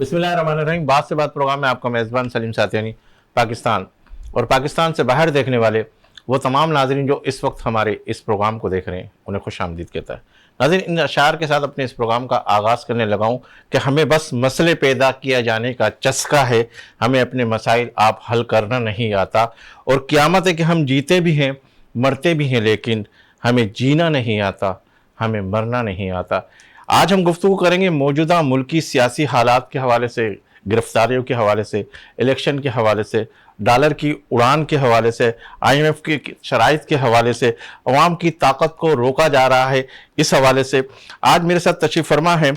बिस्मिल्लाहिर्रहमानिर्रहीम। बात से बात प्रोग्राम में आपका मेज़बान सलीम सातियानी, पाकिस्तान और पाकिस्तान से बाहर देखने वाले वो तमाम नाज़रीन जो इस वक्त हमारे इस प्रोग्राम को देख रहे हैं, उन्हें खुश आमदीद कहता है। नाज़रीन, इन अशार के साथ अपने इस प्रोग्राम का आगाज़ करने लगा हूँ कि हमें बस मसले पैदा किया जाने का चस्का है, हमें अपने मसाइल आप हल करना नहीं आता। और क़यामत है कि हम जीते भी हैं, मरते भी हैं, लेकिन हमें जीना नहीं आता, हमें मरना नहीं आता। आज हम गुफ्तगू करेंगे मौजूदा मुल्की सियासी हालात के हवाले से, गिरफ्तारियों के हवाले से, इलेक्शन के हवाले से, डॉलर की उड़ान के हवाले से, IMF की शराइत के हवाले से, अवाम की ताकत को रोका जा रहा है, इस हवाले से। आज मेरे साथ तशरीफ़ फरमा है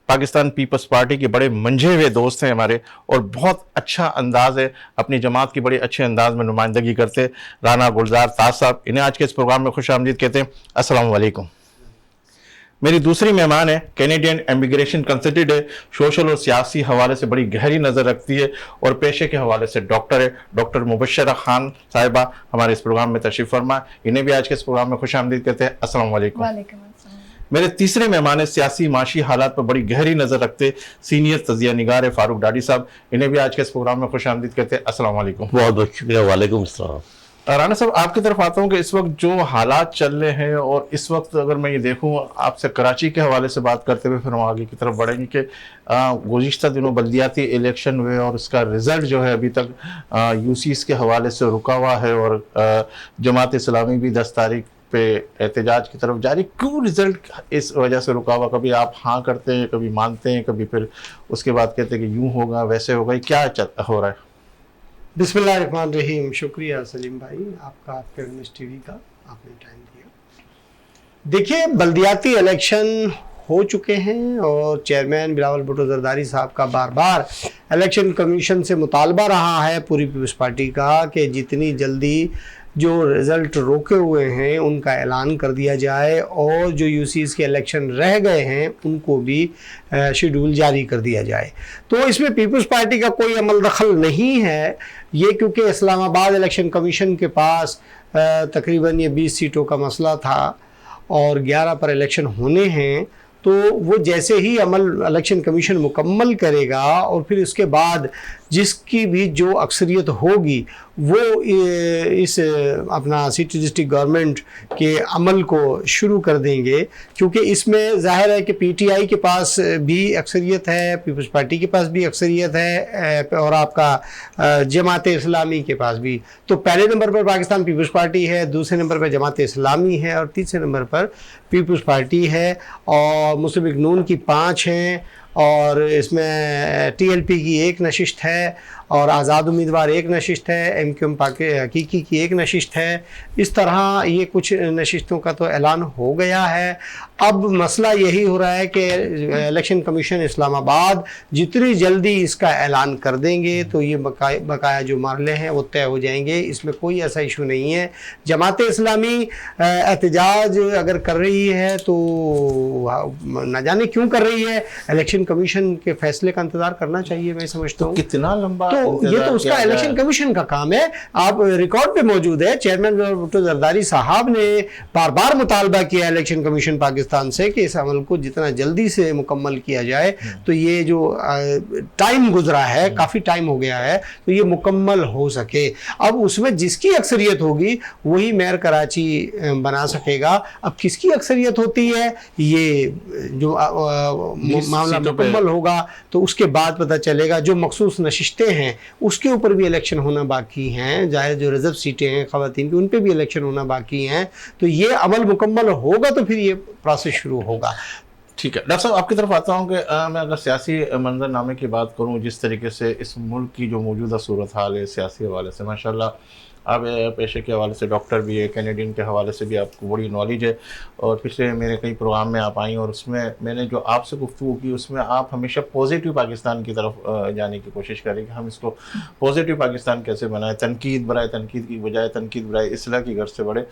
पाकिस्तान पीपल्स पार्टी के बड़े मंझे हुए दोस्त हैं हमारे, और बहुत अच्छा अंदाज़ है, अपनी जमात की बड़े अच्छे अंदाज में नुमाइंदगी करते राना गुलजार ताज साहब। इन्हें आज के इस प्रोग्राम में खुश आमदीद कहते हैं। अस्सलाम वालेकुम। मेरी दूसरी मेहमान है कैनेडियन इमिग्रेशन कंसल्टेंट है, सोशल और सियासी हवाले से बड़ी गहरी नज़र रखती है और पेशे के हवाले से डॉक्टर है, डॉक्टर मुबशरा खान साहिबा हमारे इस प्रोग्राम में तशरीफ़ फरमा। इन्हें भी आज के इस प्रोग्राम में खुश आमदीद कहते हैं। अस्सलाम वालेकुम। मेरे तीसरे मेहमान है सियासी माशी हालात पर बड़ी गहरी नज़र रखते सीनियर तजिया निगार है फारूक डाडी साहब। इन्हें भी आज के इस प्रोग्राम में खुश आमदीद कहते हैं। अस्सलाम वालेकुम। बहुत बहुत शुक्रिया। वालेकुम अस्सलाम। राना साहब, आपकी तरफ आता हूँ कि इस वक्त जो हालात चल रहे हैं, और इस वक्त अगर मैं ये देखूँ आपसे कराची के हवाले से बात करते हुए फिर हम आगे की तरफ बढ़ेंगे कि गुज़िश्ता दिनों बल्दियाती इलेक्शन हुए और उसका रिज़ल्ट जो है अभी तक UCs के हवाले से रुका हुआ है, और जमात इस्लामी भी 10 तारीख पे एहतजाज की तरफ जारी। क्यों रिज़ल्ट इस वजह से रुका हुआ? कभी आप हाँ करते हैं, कभी मानते हैं, कभी फिर उसके बाद कहते हैं कि यूँ होगा वैसे होगा, क्या हो रहा है? बिस्मिल्लाहिर्रहमानिर्रहीम। शुक्रिया सलीम भाई आपका, आपके MS TV का, आपने टाइम दिया। देखिए, बल्दियाती इलेक्शन हो चुके हैं और चेयरमैन बिलावल भुट्टो जरदारी साहब का बार बार इलेक्शन कमीशन से मुतालबा रहा है पूरी पीपल्स पार्टी का कि जितनी जल्दी जो रिज़ल्ट रोके हुए हैं उनका ऐलान कर दिया जाए, और जो UCs के इलेक्शन रह गए हैं उनको भी शेड्यूल जारी कर दिया जाए। तो इसमें पीपल्स पार्टी का कोई अमल दखल नहीं है ये, क्योंकि इस्लामाबाद इलेक्शन कमीशन के पास तकरीबन ये 20 सीटों का मसला था और 11 पर इलेक्शन होने हैं। तो वो जैसे ही अमल इलेक्शन कमीशन मुकम्मल करेगा और फिर उसके बाद जिसकी भी जो अक्सरियत होगी वो इस अपना सिटी डिस्ट्रिक्ट गवर्नमेंट के अमल को शुरू कर देंगे, क्योंकि इसमें ज़ाहिर है कि PTI के पास भी अक्सरियत है, पीपल्स पार्टी के पास भी अक्सरियत है, और आपका जमात इस्लामी के पास भी। तो पहले नंबर पर पाकिस्तान पीपल्स पार्टी है, दूसरे नंबर पर जमात इस्लामी है, और तीसरे नंबर पर पीपल्स पार्टी है, और मुस्लिम लीग नून की 5 हैं, और इसमें TLP की 1 नशिस्त है, और आज़ाद उम्मीदवार 1 नशिस्त है, MQM हकीकी की 1 नशिस्त है। इस तरह ये कुछ नशिस्तों का तो ऐलान हो गया है। अब मसला यही हो रहा है कि इलेक्शन कमीशन इस्लामाबाद जितनी जल्दी इसका ऐलान कर देंगे तो ये बकाया जो मामले हैं वो तय हो जाएंगे। इसमें कोई ऐसा इशू नहीं है। जमात इस्लामी एहतजाज अगर कर रही है तो न जाने क्यों कर रही है, इलेक्शन कमीशन के फैसले का इंतज़ार करना चाहिए, मैं समझता हूँ। कितना लंबा? तो ये तो उसका इलेक्शन कमीशन का काम है। आप रिकॉर्ड पे मौजूद है, चेयरमैन भुट्टो जरदारी साहब ने बार बार मुतालबा किया इलेक्शन कमीशन पाकिस्तान से कि इस अमल को जितना जल्दी से मुकम्मल किया जाए। तो ये जो टाइम गुजरा है, काफ़ी टाइम हो गया है, तो ये मुकम्मल हो सके। अब उसमें जिसकी अक्सरियत होगी वही मेयर कराची बना सकेगा। अब किसकी अक्सरियत होती है ये जो मामला मुकम्मल होगा तो उसके बाद पता चलेगा। जो मखसूस नशिस्तें हैं उसके ऊपर भी इलेक्शन होना बाकी हैं, जाहिर जो रिजर्व सीटें हैं ख़वातीन की उन पे भी इलेक्शन होना बाकी हैं। तो ये अमल मुकम्मल होगा तो फिर ये प्रोसेस शुरू होगा। ठीक है डॉक्टर साहब, आपकी तरफ आता हूँ कि मैं अगर सियासी मंजरनामे की बात करूँ, जिस तरीके से इस मुल्क की जो मौजूदा सूरत हाल है सियासी हवाले से, माशाल्लाह आप पेशे के हवाले से डॉक्टर भी है, कैनेडियन के हवाले से भी आपको बड़ी नॉलेज है, और पिछले मेरे कई प्रोग्राम में आप आई और उसमें मैंने जो आपसे गुफ्तगू की उसमें आप हमेशा पॉजिटिव पाकिस्तान की तरफ जाने की कोशिश करें कि हम इसको पॉजिटिव पाकिस्तान कैसे बनाएं, तनकीद बराए तनकीद की बजाय तनकीद बराए इस्लाह की गर्ज से बढ़े।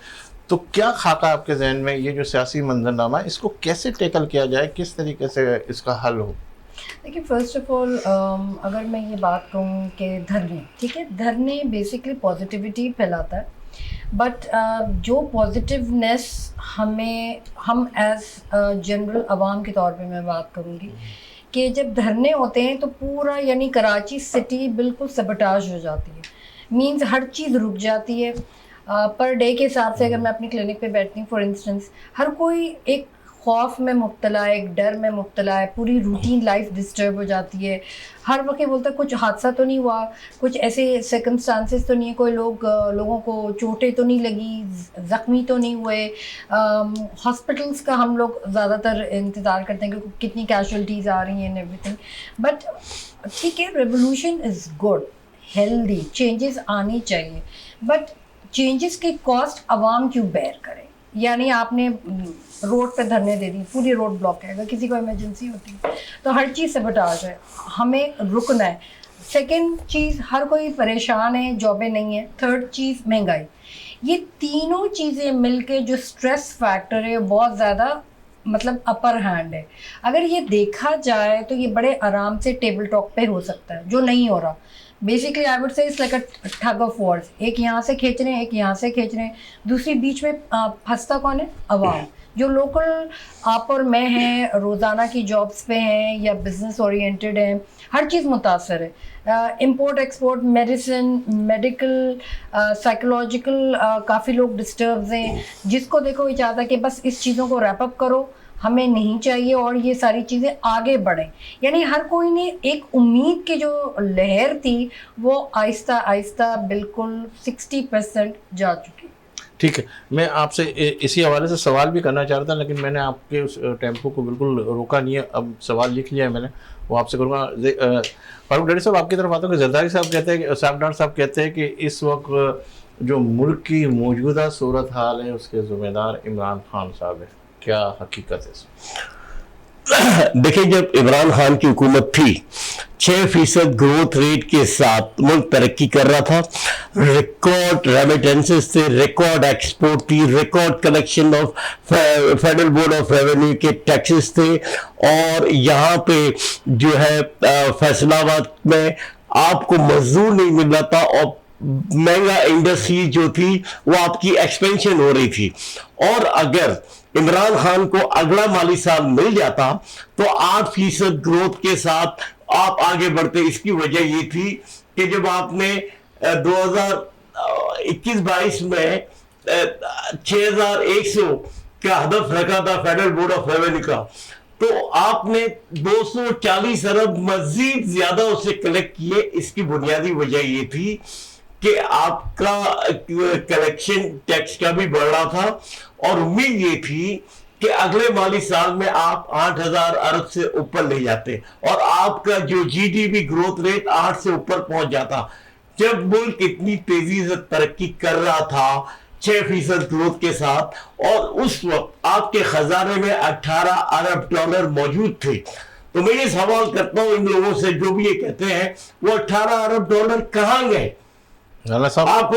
तो क्या खाका आपके जहन में ये जो सियासी मंजरनामा है इसको कैसे टैकल किया जाए, किस तरीके से इसका हल हो? देखिए, फर्स्ट ऑफ ऑल अगर मैं ये बात कहूँ कि धरने, ठीक है, धरने बेसिकली पॉजिटिविटी फैलाता है, बट जो पॉजिटिवनेस हम एज जनरल आवाम के तौर पे मैं बात करूँगी کہ جب دھرنے ہوتے ہیں تو پورا یعنی کراچی سٹی بالکل سبٹاج ہو جاتی ہے، مینز ہر چیز رک جاتی ہے. پر ڈے کے حساب سے اگر میں اپنی کلینک پہ بیٹھتی ہوں فار انسٹنس، ہر کوئی ایک خوف میں مبتلا ہے، ایک ڈر میں مبتلا ہے، پوری روٹین لائف ڈسٹرب ہو جاتی ہے. ہر وقت بولتا ہے کچھ حادثہ تو نہیں ہوا، کچھ ایسے سرکمسٹانسز تو نہیں ہے، کوئی لوگوں کو چوٹیں تو نہیں لگی، زخمی تو نہیں ہوئے. ہاسپٹلس کا ہم لوگ زیادہ تر انتظار کرتے ہیں کہ کتنی کیجولٹیز آ رہی ہیں ایوری تھنگ. بٹ ٹھیک ہے، revolution is good, healthy, changes آنی چاہیے، بٹ چینجز کی کاسٹ عوام کیوں بیئر کرے؟ یعنی آپ نے روڈ پہ دھرنے دے دی، پوری روڈ بلاک ہے، اگر کسی کو ایمرجنسی ہوتی ہے تو ہر چیز سبٹاج ہے، ہمیں رکنا ہے. سیکنڈ چیز، ہر کوئی پریشان ہے، جابیں نہیں ہیں. تھرڈ چیز، مہنگائی. یہ تینوں چیزیں مل کے جو اسٹریس فیکٹر ہے بہت زیادہ مطلب اپر ہینڈ ہے. اگر یہ دیکھا جائے تو یہ بڑے آرام سے ٹیبل ٹاک پہ ہو سکتا ہے، جو نہیں ہو رہا. Basically I would say it's like a tug of wars, ایک یہاں سے کھینچ رہے ہیں، ایک یہاں سے کھینچ رہے ہیں، دوسری بیچ میں پھنستا کون ہے؟ عوام. جو لوکل آپ اور میں ہیں، روزانہ کی جابس پہ ہیں یا بزنس اورینٹیڈ ہیں، ہر چیز متاثر ہے. Import export, medicine, medical, psychological, کافی لوگ ڈسٹربز ہیں. جس کو دیکھو یہ چاہتا ہے کہ بس اس چیزوں کو ریپ اپ کرو، ہمیں نہیں چاہیے اور یہ ساری چیزیں آگے بڑھیں. یعنی ہر کوئی نے ایک امید کی جو لہر تھی وہ آہستہ آہستہ بالکل 60% جا چکی. ٹھیک ہے، میں آپ سے اسی حوالے سے سوال بھی کرنا چاہ رہا تھا، لیکن میں نے آپ کے اس ٹیمپو کو بالکل روکا نہیں ہے. اب سوال لکھ لیا ہے میں نے، وہ آپ سے کروں گا. فاروق ڈیری صاحب، آپ کی طرف آتا ہوں کہ زرداری صاحب کہتے ہیں، صاحب ڈاکٹر صاحب کہتے ہیں کہ اس وقت جو ملک کی موجودہ صورت حال ہے اس کے ذمہ دار عمران خان صاحب ہیں. کیا حقیقت ہے اس میں؟ دیکھیں، جب عمران خان کی حکومت تھی 6% گروتھ ریٹ کے ساتھ ملک ترقی کر رہا تھا. ریکارڈ ریمیٹنسز تھے، ریکارڈ ایکسپورٹ تھی، record collection of federal board of revenue کے ٹیکسز تھے. اور یہاں پہ جو ہے فیصل آباد میں آپ کو مزدور نہیں مل رہا تھا، اور مہنگا انڈسٹری جو تھی وہ آپ کی ایکسپینشن ہو رہی تھی. اور اگر عمران خان کو اگلا مالی سال مل جاتا تو 8% گروتھ کے ساتھ آپ آگے بڑھتے. اس کی وجہ یہ تھی کہ جب آپ نے 2021-22 میں 6100 کا ہدف رکھا تھا فیڈرل بورڈ آف ریونیو کا، تو آپ نے 240 ارب مزید زیادہ اسے کلیکٹ کیے. اس کی بنیادی وجہ یہ تھی کہ آپ کا کلیکشن ٹیکس کا بھی بڑھ رہا تھا، اور امید یہ تھی کہ اگلے مالی سال میں آپ 8000 ارب سے اوپر لے جاتے اور آپ کا جو G D P growth rate 8 سے اوپر پہنچ جاتا. جب ملک اتنی تیزی سے ترقی کر رہا تھا 6% گروتھ کے ساتھ، اور اس وقت آپ کے خزانے میں 18 ارب ڈالر موجود تھے، تو میں یہ سوال کرتا ہوں ان لوگوں سے جو بھی یہ کہتے ہیں وہ 18 ارب ڈالر کہاں گئے؟ آپ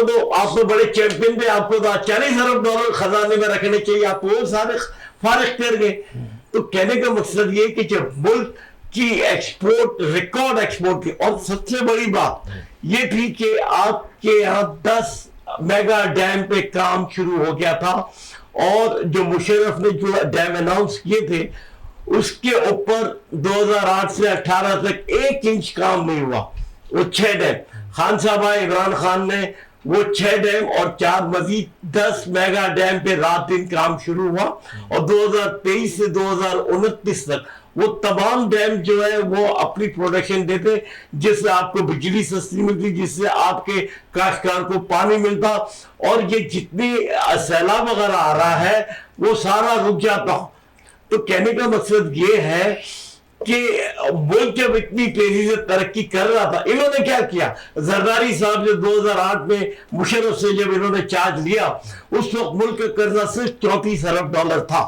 تو بڑے چیمپئن تھے، آپ کو تو 40 ارب ڈالر خزانے میں رکھنے چاہیے، آپ وہ سارے فارغ کر گئے. تو کہنے کا مقصد یہ کہ جب ملک کی ایکسپورٹ ریکارڈ ایکسپورٹ کی، اور سب سے بڑی بات یہ تھی کہ آپ کے یہاں 10 میگا ڈیم پہ کام شروع ہو گیا تھا، اور جو مشرف نے جو ڈیم اناؤنس کیے تھے اس کے اوپر 2008 سے 18 تک 1 انچ کام نہیں ہوا. وہ 6 ڈیم خان صاحب آئے، عمران خان نے وہ 6 ڈیم اور 4 مزید 10 میگا ڈیم پہ رات دن کام شروع ہوا، اور 2023 سے 2029 تک وہ تمام ڈیم جو ہے وہ اپنی پروڈکشن دیتے، جس سے آپ کو بجلی سستی ملتی، جس سے آپ کے کاشتکار کو پانی ملتا، اور یہ جتنی سیلاب وغیرہ آ رہا ہے وہ سارا رک جاتا. تو کہنے کا مقصد یہ ہے کہ ملک جب اتنی تیزی سے ترقی کر رہا تھا، انہوں نے کیا کیا؟ زرداری صاحب جو 2008 میں مشرف سے جب انہوں نے چارج لیا، اس وقت ملک کا قرضہ صرف 34 ارب ڈالر تھا.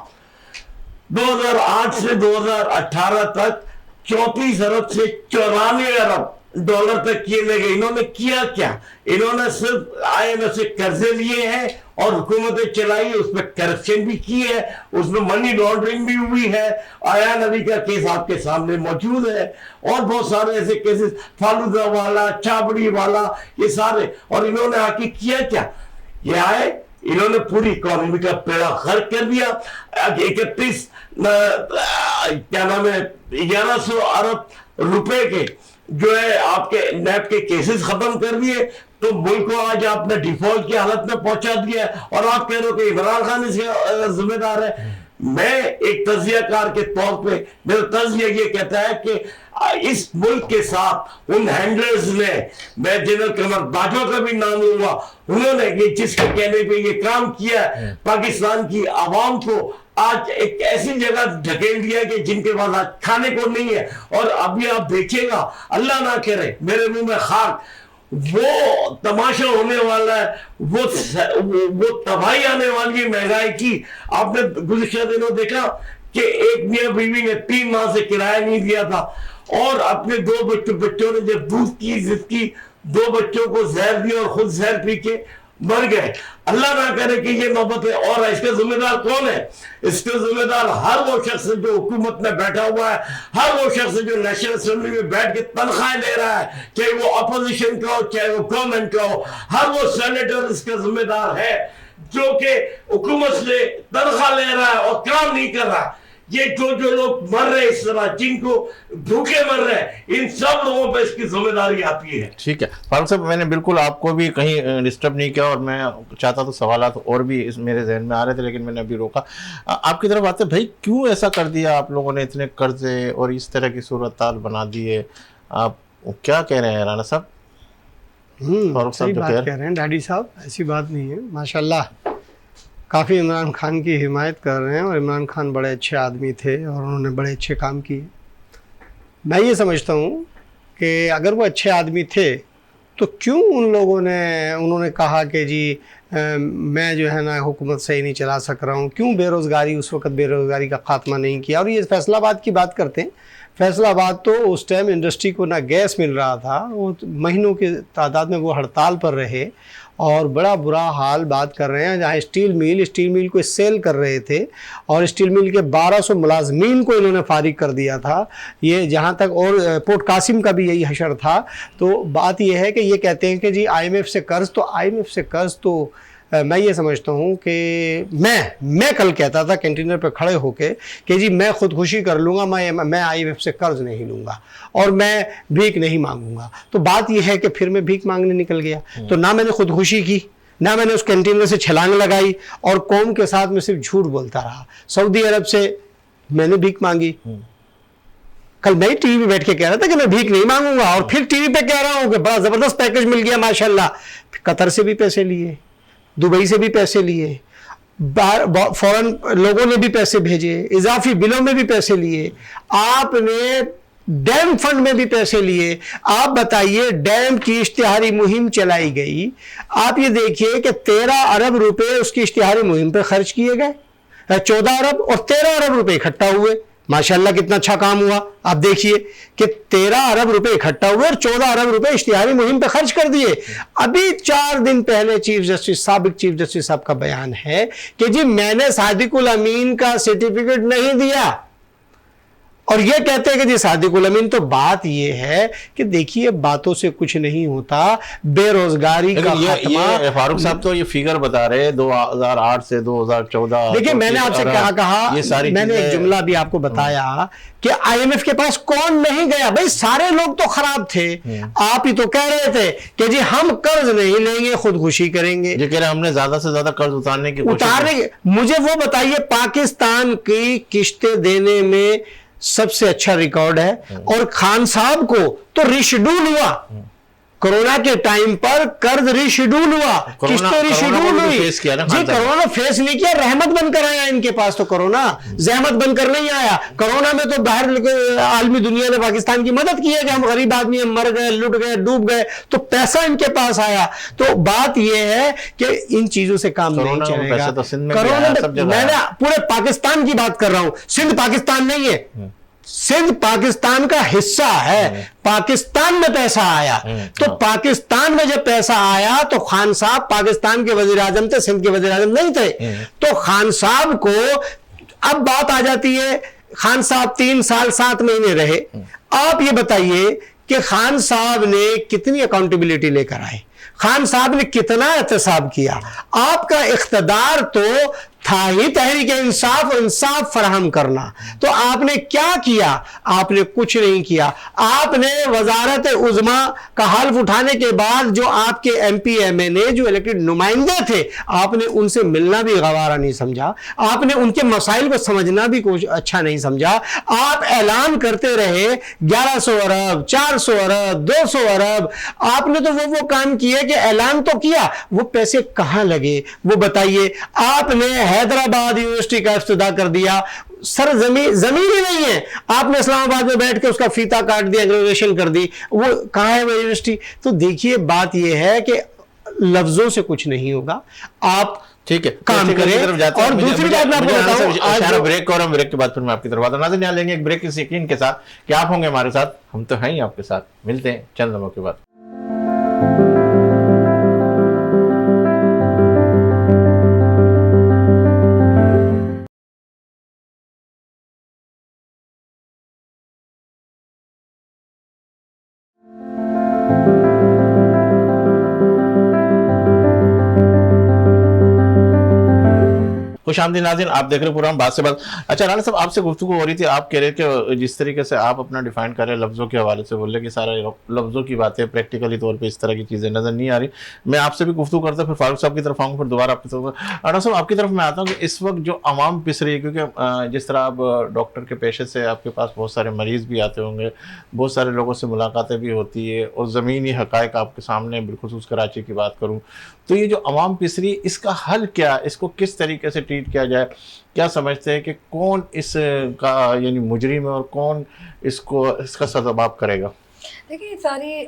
2008 سے 2018 تک 34 ارب سے 94 ارب ڈالر تک کیے لے گئے. انہوں نے کیا کیا؟ انہوں نے صرف آئی ایم ایف سے قرضے لیے ہیں اور حکومتیں چلائی، اس میں کرپشن بھی کی ہے، اس میں منی لانڈرنگ بھی ہوئی ہے. آیا نبی کا کیس آپ کے سامنے موجود ہے، اور بہت سارے ایسے کیسز، فالودہ والا، چابڑی والا، یہ سارے. اور انہوں نے آ کے کیا کیا؟ یہ آئے، انہوں نے پوری اکانومی کا پیڑا غرق کر دیا. 31 کیا نام ہے 1100 ارب روپے کے جو ہے آپ کے نیب کے کیسز ختم کر دیے، تو ملک کو آج آپ نے ڈیفالٹ کی حالت میں پہنچا دیا ہے، اور آپ کہہ رہے ہو کہ عمران خان اس کا ذمہ دار ہے۔ میں ایک تجزیہ کار کے طور پہ میرا تجزیہ یہ کہتا ہے کہ اس ملک کے ساتھ ان ہینڈلرز نے، میں جنرل قمر باجوہ کا بھی نام لوں گا، انہوں نے یہ جس کے کہنے پہ یہ کام کیا ہے، پاکستان کی عوام کو آج ایک ایسی جگہ ڈھکیل دیا کہ جن کے پاس آج کھانے کو نہیں ہے۔ اور ابھی آپ دیکھیے گا، اللہ نہ کرے میرے منہ میں خاک، وہ تماشا ہونے والا ہے، وہ تباہی آنے والی ہے مہنگائی کی۔ آپ نے گزشتہ دنوں دیکھا کہ ایک میاں بیوی نے 3 ماہ سے کرایہ نہیں دیا تھا، اور اپنے 2 بچوں نے جب دودھ کی ضد کی، 2 بچوں کو زہر دیا اور خود زہر پی کے مر گئے۔ اللہ نہ کرے کہ یہ نوبت ہے، اور اس کا ذمہ دار کون ہے؟ اس کا ذمہ دار ہر وہ شخص جو حکومت میں بیٹھا ہوا ہے، ہر وہ شخص جو نیشنل اسمبلی میں بیٹھ کے تنخواہیں لے رہا ہے، چاہے وہ اپوزیشن کا ہو چاہے وہ گورنمنٹ کا ہو، ہر وہ سینیٹر اس کا ذمہ دار ہے جو کہ حکومت سے تنخواہ لے رہا ہے اور کام نہیں کر رہا۔ یہ جو لوگ مر رہے اس طرح، جن کو بھوکے مر رہے ہیں، ان سب لوگوں پہ اس کی ذمہ داری آتی ہے۔ ٹھیک ہے فاروق صاحب، میں نے بالکل آپ کو بھی کہیں ڈسٹرب نہیں کیا، اور میں چاہتا تو سوالات اور بھی میرے ذہن میں آ رہے تھے، لیکن میں نے ابھی روکا۔ آپ کی طرف آتے بھائی، کیوں ایسا کر دیا آپ لوگوں نے؟ اتنے قرضے اور اس طرح کی صورتحال بنا دیے، آپ کیا کہہ رہے ہیں رانا صاحب؟ فاروق صاحب صحیح جو بات کہہ رہے ہیں ڈیڈی صاحب، ایسی بات نہیں ہے، ماشاءاللہ کافی عمران خان کی حمایت کر رہے ہیں، اور عمران خان بڑے اچھے آدمی تھے اور انہوں نے بڑے اچھے کام کیے۔ میں یہ سمجھتا ہوں کہ اگر وہ اچھے آدمی تھے تو کیوں انہوں نے کہا کہ جی میں جو ہے نا حکومت صحیح نہیں چلا سک رہا ہوں، کیوں بے روزگاری اس وقت بے روزگاری کا خاتمہ نہیں کیا؟ اور یہ فیصل آباد کی بات کرتے ہیں، فیصل آباد تو اس ٹائم انڈسٹری کو نہ گیس مل رہا تھا، وہ مہینوں کی تعداد میں وہ ہڑتال پر رہے، اور بڑا برا حال بات کر رہے ہیں، جہاں اسٹیل میل کو سیل کر رہے تھے، اور اسٹیل میل کے 1200 ملازمین کو انہوں نے فارغ کر دیا تھا۔ یہ جہاں تک، اور پورٹ قاسم کا بھی یہی حشر تھا۔ تو بات یہ ہے کہ یہ کہتے ہیں کہ جی آئی ایم ایف سے قرض تو میں یہ سمجھتا ہوں کہ میں کل کہتا تھا کینٹینر پہ کھڑے ہو کے کہ جی میں خودکشی کر لوں گا، میں آئی ایم ایف سے قرض نہیں لوں گا اور میں بھیک نہیں مانگوں گا۔ تو بات یہ ہے کہ پھر میں بھیک مانگنے نکل گیا، تو نہ میں نے خودکشی کی، نہ میں نے اس کینٹینر سے چھلانگ لگائی، اور قوم کے ساتھ میں صرف جھوٹ بولتا رہا۔ سعودی عرب سے میں نے بھیک مانگی، کل میں ٹی وی پہ بیٹھ کے کہہ رہا تھا کہ میں بھیک نہیں مانگوں گا، اور پھر ٹی وی پہ کہہ رہا ہوں کہ بڑا زبردست پیکج مل گیا ماشاءاللہ۔ قطر سے بھی پیسے لیے، دبئی سے بھی پیسے لیے، فورن لوگوں نے بھی پیسے بھیجے، اضافی بلوں میں بھی پیسے لیے، آپ نے ڈیم فنڈ میں بھی پیسے لیے۔ آپ بتائیے، ڈیم کی اشتہاری مہم چلائی گئی، آپ یہ دیکھیے کہ 13 ارب روپے اس کی اشتہاری مہم پہ خرچ کیے گئے، 14 ارب اور 13 ارب روپے اکٹھا ہوئے۔ ماشاءاللہ کتنا اچھا کام ہوا۔ آپ دیکھیے کہ 13 ارب روپے اکٹھا ہوئے اور 14 ارب روپے اشتہاری مہم پہ خرچ کر دیے۔ ابھی 4 دن پہلے سابق چیف جسٹس صاحب کا بیان ہے کہ جی میں نے صادق الامین کا سرٹیفکیٹ نہیں دیا، اور یہ کہتے ہیں کہ جی صادق الامین۔ تو بات یہ ہے کہ دیکھیے باتوں سے کچھ نہیں ہوتا، بے روزگاری کا خاتمہ۔ فاروق صاحب تو یہ فگر بتا رہے 2008 سے 2014۔ دیکھیے میں نے آپ سے کیا کہا، میں نے ایک جملہ بھی آپ کو بتایا کہ آئی ایم ایف کے پاس کون نہیں گیا؟ بھائی سارے لوگ تو خراب تھے، آپ ہی تو کہہ رہے تھے کہ جی ہم قرض نہیں لیں گے، خودکشی کریں گے، یہ کہہ رہے ہم نے زیادہ سے زیادہ قرض اتارنے کی مجھے وہ بتائیے پاکستان کی قسطیں دینے میں سب سے اچھا ریکارڈ ہے، اور خان صاحب کو تو ریشیڈول ہوا، کرونا کے ٹائم پر قرض ریشیڈول ہوا، قسطیں ریشیڈول ہوئی۔ جی کرونا فیس نہیں کیا، رحمت بن کر آیا ان کے پاس تو کرونا، زحمت بن کر نہیں آیا۔ کرونا میں تو باہر عالمی دنیا نے پاکستان کی مدد کی ہے کہ ہم غریب آدمی ہم مر گئے، لٹ گئے، ڈوب گئے، تو پیسہ ان کے پاس آیا۔ تو بات یہ ہے کہ ان چیزوں سے کام نہیں چلے گا۔ کرونا میں نے پورے پاکستان کی بات کر رہا ہوں، سندھ پاکستان نہیں ہے، سندھ پاکستان کا حصہ ہے، پاکستان میں پیسہ آیا۔ تو پاکستان میں جب پیسہ آیا تو خان صاحب پاکستان کے وزیر اعظم تھے، سندھ کے وزیر اعظم نہیں تھے۔ تو خان صاحب کو اب بات آ جاتی ہے، خان صاحب 3 سال 7 مہینے رہے۔ آپ یہ بتائیے کہ خان صاحب نے کتنی اکاؤنٹیبلٹی لے کر آئے، خان صاحب نے کتنا احتساب کیا؟ آپ کا اقتدار تو تھا ہی تحریک انصاف اور انصاف فراہم کرنا. تو آپ نے کیا کیا؟ آپ نے کچھ نہیں کیا. آپ نے وزارت عظمیٰ کا حلف اٹھانے کے بعد جو آپ کے ایم پی ایم این اے جو الیکٹڈ نمائندے تھے, آپ نے ان سے ملنا بھی گوارا نہیں سمجھا, آپ نے ان کے مسائل کو سمجھنا بھی کچھ اچھا نہیں سمجھا. آپ اعلان کرتے رہے 1100 ارب 400 ارب 200 ارب. آپ نے تو وہ کام کیے کہ اعلان تو کیا, وہ پیسے کہاں لگے وہ بتائیے. آپ نے حیدرآباد یونیورسٹی کا افتتاح کر دیا, سر زمین ہی نہیں ہے. آپ نے اسلام آباد میں بیٹھ کے اس کا فیتا کاٹ دیا, گریجویشن کر دی, وہ کہاں ہے وہ یونیورسٹی. تو دیکھیے بات یہ ہے کہ لفظوں سے کچھ نہیں ہوگا, آپ ٹھیک ہے کام کریں. اور دوسری بات میں آپ کو بتاؤں, بریک اور ہم بریک کے بعد پھر میں آپ کی طرف آتا ہوں. ناظرین یہاں لیں گے ایک بریک اس یقین کے ساتھ کہ آپ ہوں گے ہمارے ساتھ, ہم تو ہیں ہی آپ کے ساتھ. ملتے ہیں چند لمحوں کے بعد. خوش آمدید ناظرین, آپ دیکھ رہے پروگرام بات سے بات. اچھا رانا صاحب, آپ سے گفتگو ہو رہی تھی, آپ کہہ رہے کہ جس طریقے سے آپ اپنا ڈیفائن کر رہے ہیں لفظوں کے حوالے سے, بول رہے کہ سارا لفظوں کی باتیں پریکٹیکلی طور پہ اس طرح کی چیزیں نظر نہیں آ رہی. میں آپ سے بھی گفتگو کرتا ہوں, پھر فاروق صاحب کی طرف آؤں, پھر دوبارہ آپ کی طرف. رانا صاحب آپ کی طرف میں آتا ہوں کہ اس وقت جو عوام پس رہی ہے, کیونکہ جس طرح آپ ڈاکٹر کے پیشے سے آپ کے پاس بہت سارے مریض بھی آتے ہوں گے, بہت سارے لوگوں سے ملاقاتیں بھی ہوتی ہے, اور زمینی حقائق آپ کے سامنے, بالخصوص کراچی کی بات کروں تو یہ جو عوام پس رہی ہے, اس کا حل کیا, اس کو کس طریقے سے ٹریٹ کیا جائے؟ کیا سمجھتے ہیں کہ کون اس کا یعنی مجرم ہے اور کون اس کا سزاباب کرے گا؟ دیکھیں یہ ساری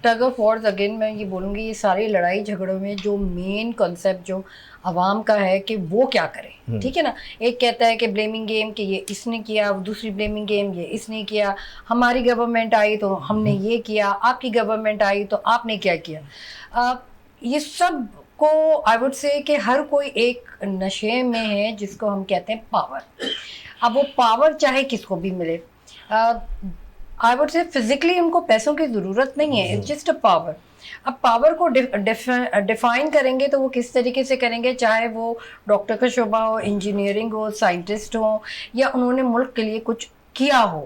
ٹگ آف وارز, اگین میں یہ بولوں گی, یہ ساری لڑائی جھگڑوں میں جو مین کنسیپٹ جو عوام کا ہے کہ وہ کیا کرے, ٹھیک ہے نا. ایک کہتا ہے کہ بلیمنگ گیم کہ یہ اس نے کیا, دوسری بلیمنگ گیم یہ اس نے کیا, ہماری گورنمنٹ آئی تو ہم نے یہ کیا, آپ کی گورنمنٹ آئی تو آپ نے کیا کیا. یہ سب کو آئی وڈ سے کہ ہر کوئی ایک نشے میں ہے جس کو ہم کہتے ہیں پاور. اب وہ پاور چاہے کس کو بھی ملے, آئی وڈ سے فزیکلی ان کو پیسوں کی ضرورت نہیں ہے, اٹس جسٹ اے پاور. اب پاور کو ڈیفائن کریں گے تو وہ کس طریقے سے کریں گے, چاہے وہ ڈاکٹر کا شعبہ ہو, انجینئرنگ ہو, سائنٹسٹ ہو, یا انہوں نے ملک کے لیے کچھ کیا ہو.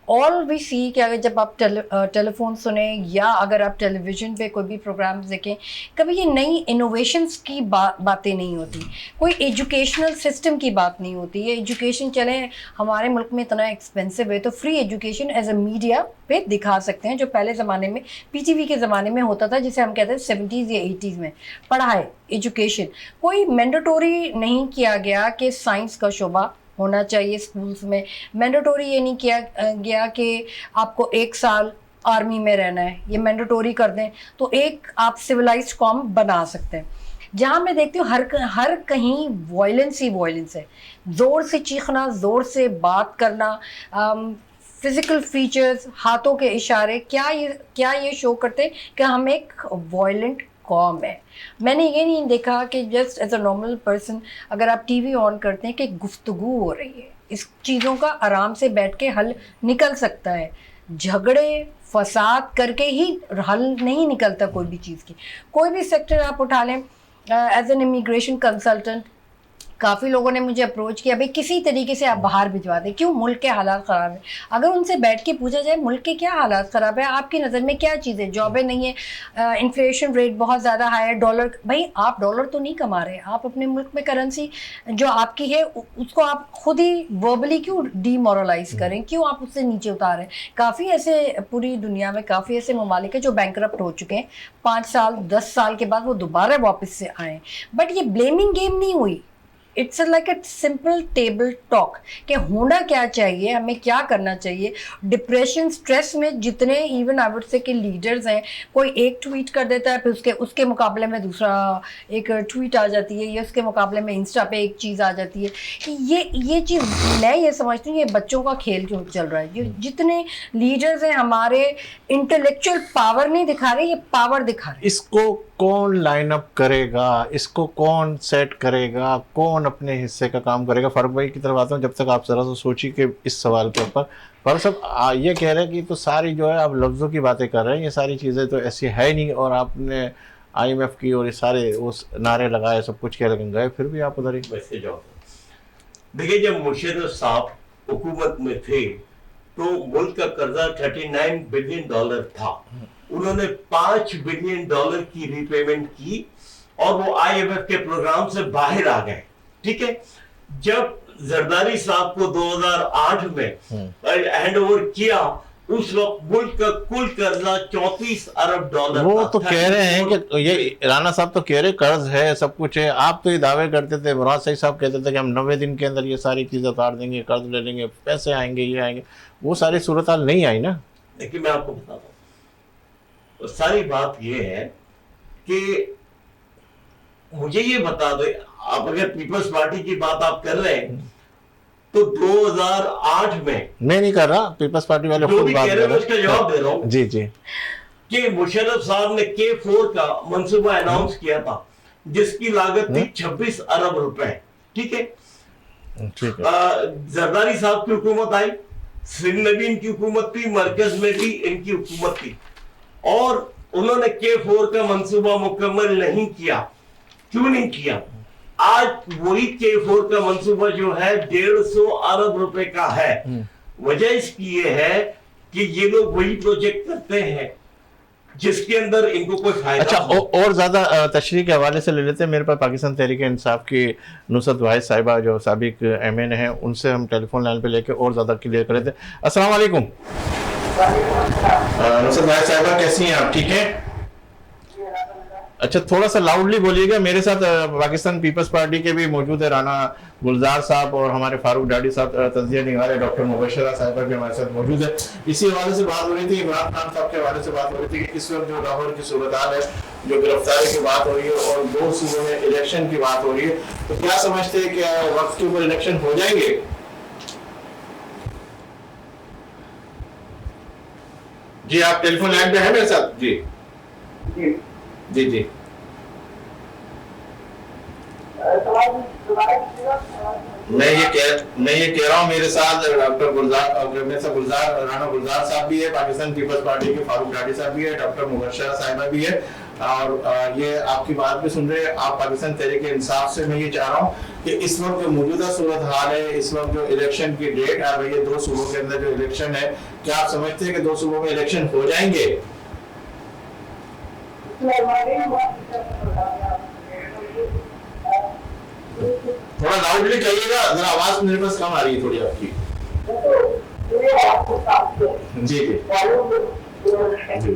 آل وی سی کہ اگر جب آپ ٹیلی فون سنیں یا اگر آپ ٹیلی ویژن پہ کوئی بھی پروگرامز دیکھیں, کبھی یہ نئی انوویشنز کی باتیں نہیں ہوتی, کوئی ایجوکیشنل سسٹم کی بات نہیں ہوتی. یہ ایجوکیشن چلیں ہمارے ملک میں اتنا ایکسپینسو ہے تو free education as a media پہ دکھا سکتے ہیں, جو پہلے زمانے میں پی ٹی وی کے زمانے میں ہوتا تھا, جسے ہم کہتے ہیں 70s یا 80s میں. پڑھائی ایجوکیشن کوئی مینڈیٹوری نہیں کیا گیا کہ سائنس کا شعبہ ہونا چاہیے اسکولس میں. مینڈیٹوری یہ نہیں کیا گیا کہ آپ کو 1 سال آرمی میں رہنا ہے, یہ مینڈیٹوری کر دیں تو ایک آپ سویلائزڈ قوم بنا سکتے ہیں. جہاں میں دیکھتی ہوں ہر کہیں وائلنس ہی وائلنس ہے, زور سے چیخنا, زور سے بات کرنا, فزیکل فیچرز, ہاتھوں کے اشارے, کیا یہ شو کرتے ہیں کہ ہم ایک وائلنٹ قوم ہے. میں نے یہ نہیں دیکھا کہ just as a normal person اگر آپ ٹی وی آن کرتے ہیں کہ گفتگو ہو رہی ہے, اس چیزوں کا آرام سے بیٹھ کے حل نکل سکتا ہے. جھگڑے فساد کر کے ہی حل نہیں نکلتا کوئی بھی چیز کی. کوئی بھی سیکٹر آپ اٹھا لیں, ایز این امیگریشن کنسلٹنٹ کافی لوگوں نے مجھے اپروچ کیا, بھائی کسی طریقے سے آپ باہر بھجوا دیں, کیوں, ملک کے حالات خراب ہیں. اگر ان سے بیٹھ کے پوچھا جائے ملک کے کیا حالات خراب ہے, آپ کی نظر میں کیا چیز ہے, جابیں نہیں ہے, انفلیشن ریٹ بہت زیادہ ہائی ہے, ڈالر, بھائی آپ ڈالر تو نہیں کما رہے, آپ اپنے ملک میں کرنسی جو آپ کی ہے اس کو آپ خود ہی وربلی کیوں ڈی مورلائز کریں, کیوں آپ اس سے نیچے اتاریں. کافی ایسے پوری دنیا میں کافی ایسے ممالک ہیں جو بینکرپٹ ہو چکے ہیں, 5 سال 10 سال کے بعد وہ دوبارہ واپس سے آئے. بٹ یہ بلیمنگ گیم نہیں ہوئی, it's like a simple table talk کہ ہونا کیا چاہیے, ہمیں کیا کرنا چاہیے. ڈپریشن سٹریس میں جتنے ایون آئی وڈ سے کہ لیڈرز ہیں, کوئی ایک ٹویٹ کر دیتا ہے, پھر اس کے مقابلے میں دوسرا ایک ٹویٹ آ جاتی ہے, یا اس کے مقابلے میں انسٹا پہ ایک چیز آ جاتی ہے. یہ چیز میں یہ سمجھتی ہوں یہ بچوں کا کھیل کیوں چل رہا ہے. یہ جتنے لیڈرز ہیں ہمارے انٹلیکچوئل پاور نہیں دکھا رہے, یہ پاور دکھا رہے. اس کو کون لائن اپ کرے گا, اس کو کون سیٹ کرے گا, کون اپنے حصے کا کام کرے گا؟ فاروق بھائی کی طرف آتا ہوں, جب تک آپ ذرا سا سوچی کہ اس سوال کے اوپر. فاروق صاحب یہ کہہ رہے ہیں کہ تو ساری جو ہے آپ لفظوں کی باتیں کر رہے ہیں, یہ ساری چیزیں تو ایسی ہے نہیں, اور آپ نے IMF की और ये सारे उस नारे लगाए सब कुछ किया, लेकिन गए फिर भी आप उधर ही। वैसे जाओ, देखिए जब मुशर्रफ साहब हुकूमत में थे तो मुल्क का कर्जा $39 बिलियन था। उन्होंने $5 बिलियन की रीपेमेंट की और वो IMF के प्रोग्राम से बाहर आ गए। ठीक है, जब जरदारी साहब को 2008 में हैंड ओवर किया, उस वक्त मुल्क का कुल कर्जा $34 अरब वो तो कह रहे हैं कि ये राणा साहब तो कह रहे कर्ज है, सब कुछ है। आप तो ये दावे करते थे, मुराद सईद साहब कहते थे कि हम 90 दिन के अंदर ये सारी चीजें उतार देंगे, कर्ज ले लेंगे, पैसे आएंगे, ये आएंगे। वो सारी सूरत हाल नहीं आई ना। देखिए मैं आपको बताता हूँ, सारी बात ये है कि मुझे ये बता दे, आप अगर पीपल्स पार्टी की बात आप कर रहे हैं तो 2008 में, मैं नहीं कर रहा, पीपल्स पार्टी वाले जो खुद भी बात कह कर रहे रहे हैं उसका जवाब दे रहा हूँ जी जी, कि मुशर्रफ साहब ने K4 का मंसूबा अनाउंस किया था जिसकी लागत थी 26 अरब रुपए। ठीक है, ठीक है। जरदारी साहब की हुकूमत आई, सिंध में भी इनकी हुकूमत थी, मरकज में भी इनकी हुकूमत थी, और उन्होंने K4 का मंसूबा मुकम्मल नहीं किया। क्यों नहीं किया? आज वही K4 का मंसूबा जो है 150 अरब रुपए का है। वजह इसकी ये है कि ये लोग वही प्रोजेक्ट करते हैं जिसके अंदर इनको कोई फायदा। अच्छा, और ज्यादा तशरीह के हवाले से ले लेते हैं। मेरे पास पाकिस्तान तहरीक इंसाफ की नुसरत वाहिद साहिबा जो साबिक MN है, उनसे हम टेलीफोन लाइन पे लेके और ज्यादा क्लियर कर लेते हैं। अस्सलाम वालेकुम नुसरत वाहिद साहिबा, कैसी हैं आप? ठीक है। अच्छा, थोड़ा सा लाउडली बोलिएगा। मेरे साथ पाकिस्तान पीपल्स पार्टी के भी मौजूद है, राना गुलजार साहब और हमारे फारूक डाडी साहब, तजिया निगार है, डॉक्टर मुबशरा साहिबा भी हमारे साथ मौजूद है। इसी हवाले से बात हो रही थी, इमरान खान साहब के हवाले से बात हो रही थी कि इस वक्त जो लाहौर की सूरत हाल है, जो गिरफ्तारी की बात हो रही है और 2 सूबों में इलेक्शन की बात हो रही है, तो क्या समझते हैं कि वक्त के ऊपर इलेक्शन हो जाएंगे? जी, आप टेलीफोन लाइन पे हैं मेरे साथ? जी जी जी। मैं ये कह रहा हूँ, मेरे साथ डॉक्टर गुलजार राना गुलजार साहब भी है, पाकिस्तान पीपल्स पार्टी के फारूक डाडी साहब भी है, डॉक्टर मुबशरा साहिबा भी है, और ये आपकी बात भी सुन रहे हैं। आप पाकिस्तान तहरीक इंसाफ से मैं ये चाह रहा हूँ कि इस वक्त जो मौजूदा सूरत हाल है, इस वक्त जो इलेक्शन की डेट आ रही है, 2 सूबों के अंदर जो इलेक्शन है, क्या आप समझते हैं कि 2 सूबों में इलेक्शन हो जाएंगे? थोड़ा लाउडली कहिएगा, जरा आवाज मेरे पास कम आ रही है थोड़ी आपकी। जी जी जी।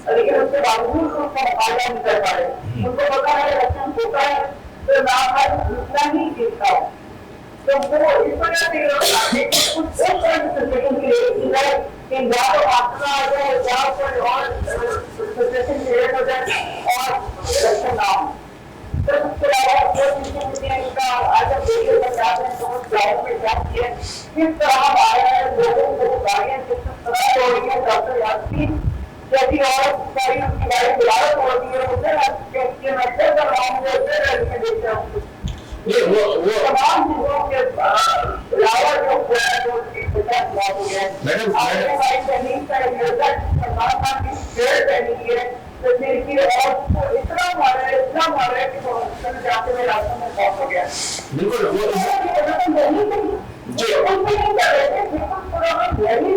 लेकिन उसके बावजूद उसका मुकाबला नहीं कर पा रहे। उनको पता है इलेक्शन होता है तो नाम दूसरा ही जीतता है, तो वो इस वजह से कुछ सिचुएशन के लिए कि या तो आपका आ जाए या कोई और सिचुएशन क्रिएट हो जाए और इलेक्शन ना हो। तो उसके अलावा इनका आज हम देखिए पंजाब में बहुत गाँव में क्या किया, किस तरह हम आए हैं, लोगों को गाड़ियाँ किस तरह तोड़ी है, डॉक्टर यासीन जैसी और सारी उसकी गाड़ी बुलाया तोड़ती है, उसे मैसेज कर रहा हूँ, उसे देख रहा हूँ। तमाम चीजों के अलावा जो मैडम हमारी तहनीक का सलमान खान की शेयर तहनीक है, तस्वीर की, और इतना मारा है कि जाते में रास्ते में पहुंच हो गया। बिल्कुल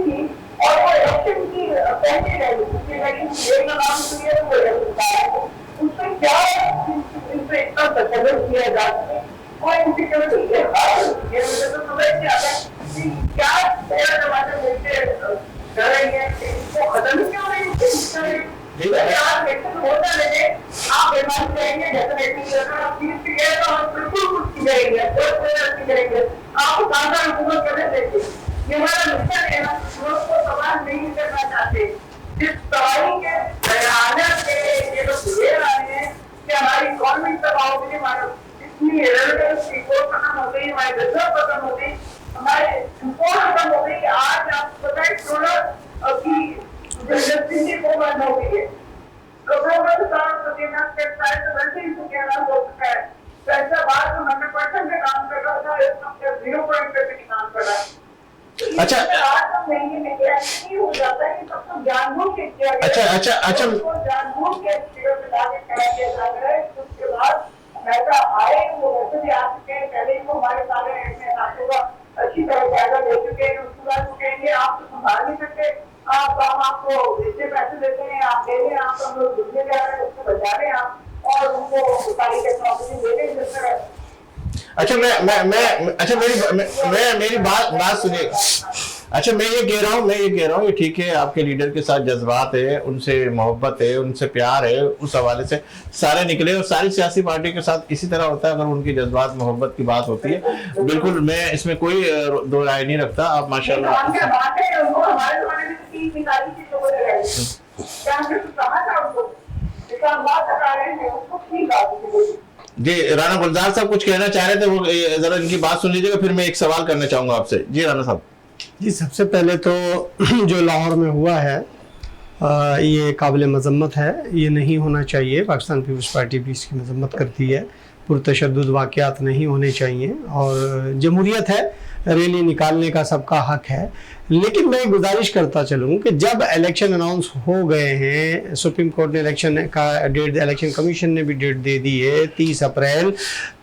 थी और वो इलेक्शन की पहले रैली, उसकी नाम सुनिए तो उसमें क्या इनसे इतना तशद्दुद किया जा सके और इनसिक्योरिटी ये मुझे तो समझ नहीं आता कि क्या नया जमाने मिलते करेंगे, इसको खत्म क्यों नहीं होता लेंगे। आप बीमारी करेंगे, डेफिनेटली आप चीज की गए तो हम बिल्कुल कुछ करेंगे, आप शानदार हुकूमत करने देंगे। ये हमारा मिशन है ना, लोग को सवाल नहीं करना चाहते। जिस सवारी के बयान के ये लोग ले रहे हैं कि हमारी गवर्नमेंट दबाव के लिए हमारा इतनी रेलेवेंस खत्म हो गई, हमारी रिजर्व खत्म हो गई, हमारे इम्पोर्ट खत्म हो गई। आज आप एक सोलर की इंडस्ट्री को बंद हो गई है। गवर्नमेंट का सत्यनारायण करता है तो वैसे ही सत्यनारायण हो सकता है। वैसा बात 100% पे काम कर रहा था, इस वक्त 0% पे भी काम कर रहा है। अच्छा। आज महीने में नहीं हो जाता है कि सबको जानबूझ के किया गया। अच्छा। जानबूझ के करा दिया जा रहा है। उसके बाद ऐसा आए वो वैसे भी आ चुके हैं, पहले ही वो हमारे सारे हाथों का अच्छी तरह फायदा ले चुके हैं। उसके बाद वो कहेंगे आप तो संभाल नहीं सकते, आप हम आपको इतने पैसे देते हैं, आप दे रहे हैं, आप हम लोग घूमने जा रहे हैं, उसको बचा रहे हैं आप, और उनको सारी टेक्नोलॉजी दे रहे हैं जिस तरह। अच्छा मेरी बात सुनिए। अच्छा मैं ये कह रहा हूँ ये ठीक है, आपके लीडर के साथ जज्बात है, उनसे मोहब्बत है, उनसे प्यार है, उस हवाले से सारे निकले, और सारी सियासी पार्टी के साथ इसी तरह होता है अगर उनकी जज्बात मोहब्बत की बात होती है। बिल्कुल मैं इसमें कोई दो राय नहीं रखता। आप माशाल्लाह जी। राणा गुलजार साहब कुछ कहना चाह रहे थे, वो जरा इनकी बात सुन लीजिएगा, फिर मैं एक सवाल करना चाहूंगा आपसे। जी राणा साहब। जी, सबसे पहले तो जो लाहौर में हुआ है ये काबिल मजम्मत है, ये नहीं होना चाहिए। पाकिस्तान पीपल्स पार्टी भी इसकी मजम्मत करती है। पुरतशद्दुद वाक़यात नहीं होने चाहिए, और जमहूरियत है, रैली निकालने का सबका हक है। लेकिन मैं गुजारिश करता चलूँ कि जब इलेक्शन अनाउंस हो गए हैं, सुप्रीम कोर्ट ने इलेक्शन का डेट, इलेक्शन कमीशन ने भी डेट दे दी है 30 अप्रैल,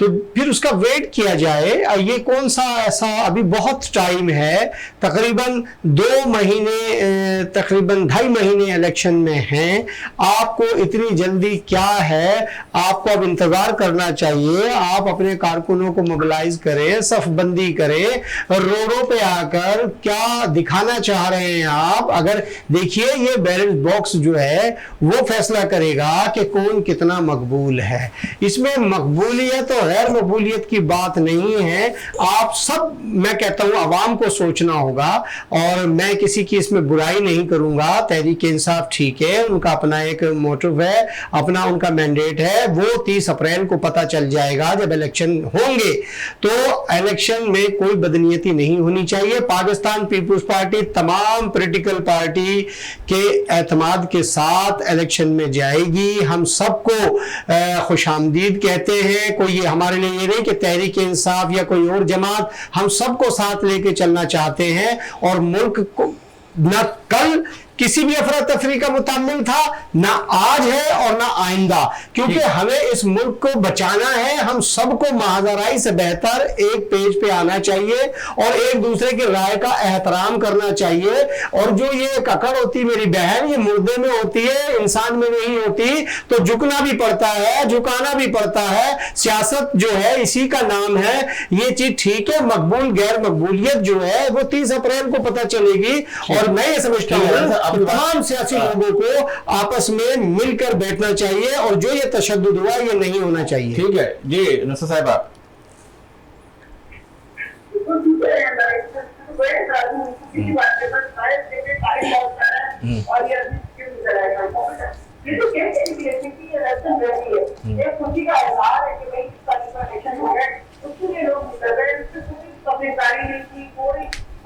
तो फिर उसका वेट किया जाए। ये कौन सा ऐसा, अभी बहुत टाइम है, तकरीबन 2 महीने, तकरीबन 2.5 महीने इलेक्शन में हैं। आपको इतनी जल्दी क्या है? आपको अब इंतज़ार करना चाहिए। आप अपने कारकुनों को मोबिलाइज करें, सफ़बंदी करें, रोडों पे आकर क्या दिखाना चाह रहे हैं आप। अगर देखिए ये बैलेट बॉक्स जो है वो फैसला करेगा कि कौन कितना मकबूल है। इसमें मकबूलियत और गैर मकबूलियत की बात नहीं है। आप सब, मैं कहता हूं आवाम को सोचना होगा, और मैं किसी की इसमें बुराई नहीं करूंगा। तहरीक इंसाफ ठीक है, उनका अपना एक मोटिव है, अपना उनका मैंडेट है, वो 30 अप्रैल को पता चल जाएगा जब इलेक्शन होंगे। तो इलेक्शन में कोई बदनीयती नहीं होनी चाहिए। पाकिस्तान पीपुल्स पार्टी तमाम पॉलिटिकल पार्टी के एतमाद के साथ इलेक्शन में जाएगी। हम सबको खुशामदीद कहते हैं। कोई ये हमारे लिए ये नहीं कि तहरीक इंसाफ या कोई और जमात, हम सबको साथ लेके चलना चाहते हैं। और मुल्क को न कल किसी भी अफरा तफरी का मुतामिल था, ना आज है और ना आइंदा, क्योंकि हमें इस मुल्क को बचाना है। हम सबको महाजराई से बेहतर एक पेज पे आना चाहिए और एक दूसरे की राय का एहतराम करना चाहिए। और जो ये अकड़ होती मेरी बहन, ये मुर्दे में होती है, इंसान में नहीं होती। तो झुकना भी पड़ता है, झुकाना भी पड़ता है। सियासत जो है इसी का नाम है। ये चीज ठीक है, मकबूल गैर मकबूलियत जो है वो 30 अप्रैल को पता चलेगी। और मैं ये समझता हूँ तमाम सियासी लोगों को आपस में मिलकर बैठना चाहिए, और जो ये तशद्दुद हुआ ये नहीं होना चाहिए। ठीक है जी नसर साहब आप।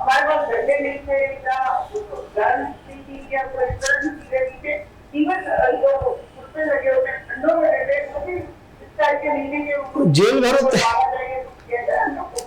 हमारे पास झंडे नहीं थे, जेल भरो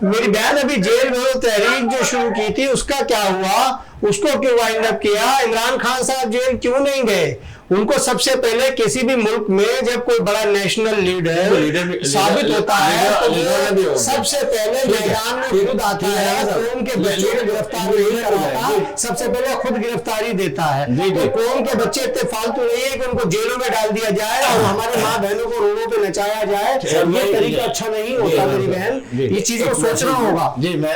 मेरी बहन, अभी जेल भरो तहरीक जो शुरू की थी उसका क्या हुआ? उसको क्यों वाइंड अप किया? इमरान खान साहब जेल क्यों नहीं गए? उनको सबसे पहले किसी भी मुल्क में जब कोई बड़ा नेशनल लीडर साबित होता है तो सबसे पहले मैदान में खुद आता है, कौम के बच्चों को गिरफ्तार नहीं करता, सबसे पहले खुद गिरफ्तारी देता है। तो कौम के बच्चे इतने फालतू नहीं है कि उनको जेलों में डाल दिया जाए और हमारी माँ बहनों को रोडों पे नचाया जाए। ये तरीका अच्छा नहीं होता मेरी बहन, ये चीजों को सोचना होगा। जी मैं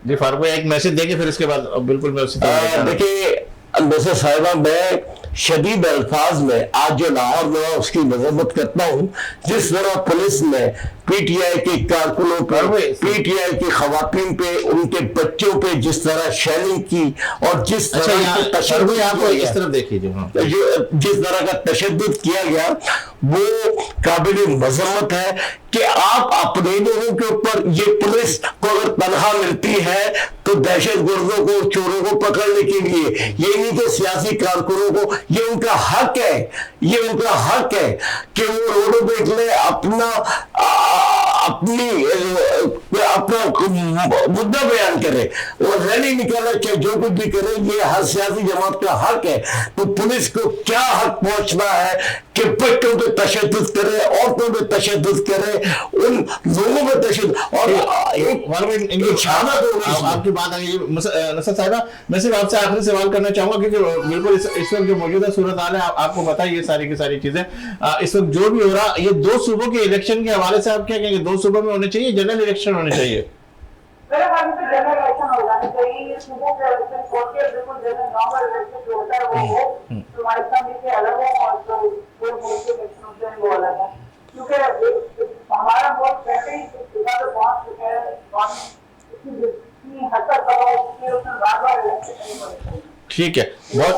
जी फारूक भाई एक मैसेज देंगे, फिर इसके बाद बिल्कुल मैं उसी देखिए नसर साहिबा, मैं शदीद अल्फाज में आज जो लाहौर में उसकी मजम्मत करता हूँ। जिस तरह पुलिस ने PTI के कारकुनों पे, PTI की खवातीन पे, उनके बच्चों पे जिस तरह शेलिंग की और जिस अच्छा, तरह यहाँ के तशद्दुद आप किया इस गया, तरफ देखिए जो जिस तरह का तशद्दुद किया गया, वो काबिल मजम्मत है कि आप अपने लोगों के ऊपर, ये पुलिस को अगर तनख्वाह मिलती है तो दहशत गर्दों को, चोरों को पकड़ने के लिए, ये नहीं कि सियासी कारकुनों को, ये उनका हक है, ये उनका हक है कि वो रोडों पे निकले, अपना मुद्दा बयान करे और रैली निकाले, चाहे जो कुछ भी करे, ये हर सियासी जमात का हक है। तो पुलिस को क्या हक पहुंचना है कि बच्चों पे तशद्दुद करे, औरतों पे तशद्दुद करे, उन लोगों पे तशद्दुद, और एक शहादत होगी। आपकी बात आ गई नसरत साहिबा, मैं सिर्फ आपसे आखिरी सवाल करना चाहूंगा क्योंकि बिल्कुल इस वक्त जो मौजूदा सूरत हाल है आपको पता है, ये सारी की सारी चीजें इस वक्त जो भी हो रहा, ये 2 सूबों के इलेक्शन के हवाले से आप क्या कहेंगे? 2 सूबों में होने चाहिए, जनरल इलेक्शन होने चाहिए? मेरे ख्याल में जनरल इलेक्शन हो जाने चाहिए। ये सूबों के इलेक्शन छोड़ के बिल्कुल जनरल नॉर्मल इलेक्शन जो होता है वो हो, तो पाकिस्तान से अलग हो, और जो मुल्क के इलेक्शन होते हैं वो अलग है, क्योंकि हमारा मुल्क पहले ही जगह पे पहुंच चुका है, इतनी हद तक दबाव है, उसमें बार-बार इलेक्शन नहीं होने चाहिए। ठीक है, बहुत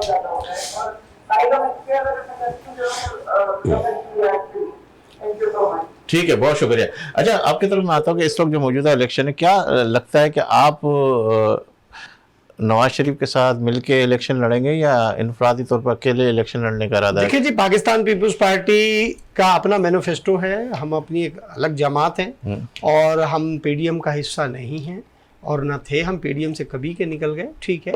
ज्यादा होता है, और टाइगर में ठीक है, बहुत शुक्रिया। अच्छा, आपकी तरफ मैं आता हूँ कि इस वक्त जो मौजूदा इलेक्शन है, क्या लगता है कि आप नवाज शरीफ के साथ मिलके इलेक्शन लड़ेंगे या इनफरादी तौर पर अकेले इलेक्शन लड़ने का इरादा है? देखिए जी, पाकिस्तान पीपुल्स पार्टी का अपना मैनिफेस्टो है, हम अपनी एक अलग जमात हैं और हम PDM का हिस्सा नहीं हैं और न थे, हम PDM से कभी के निकल गए, ठीक है,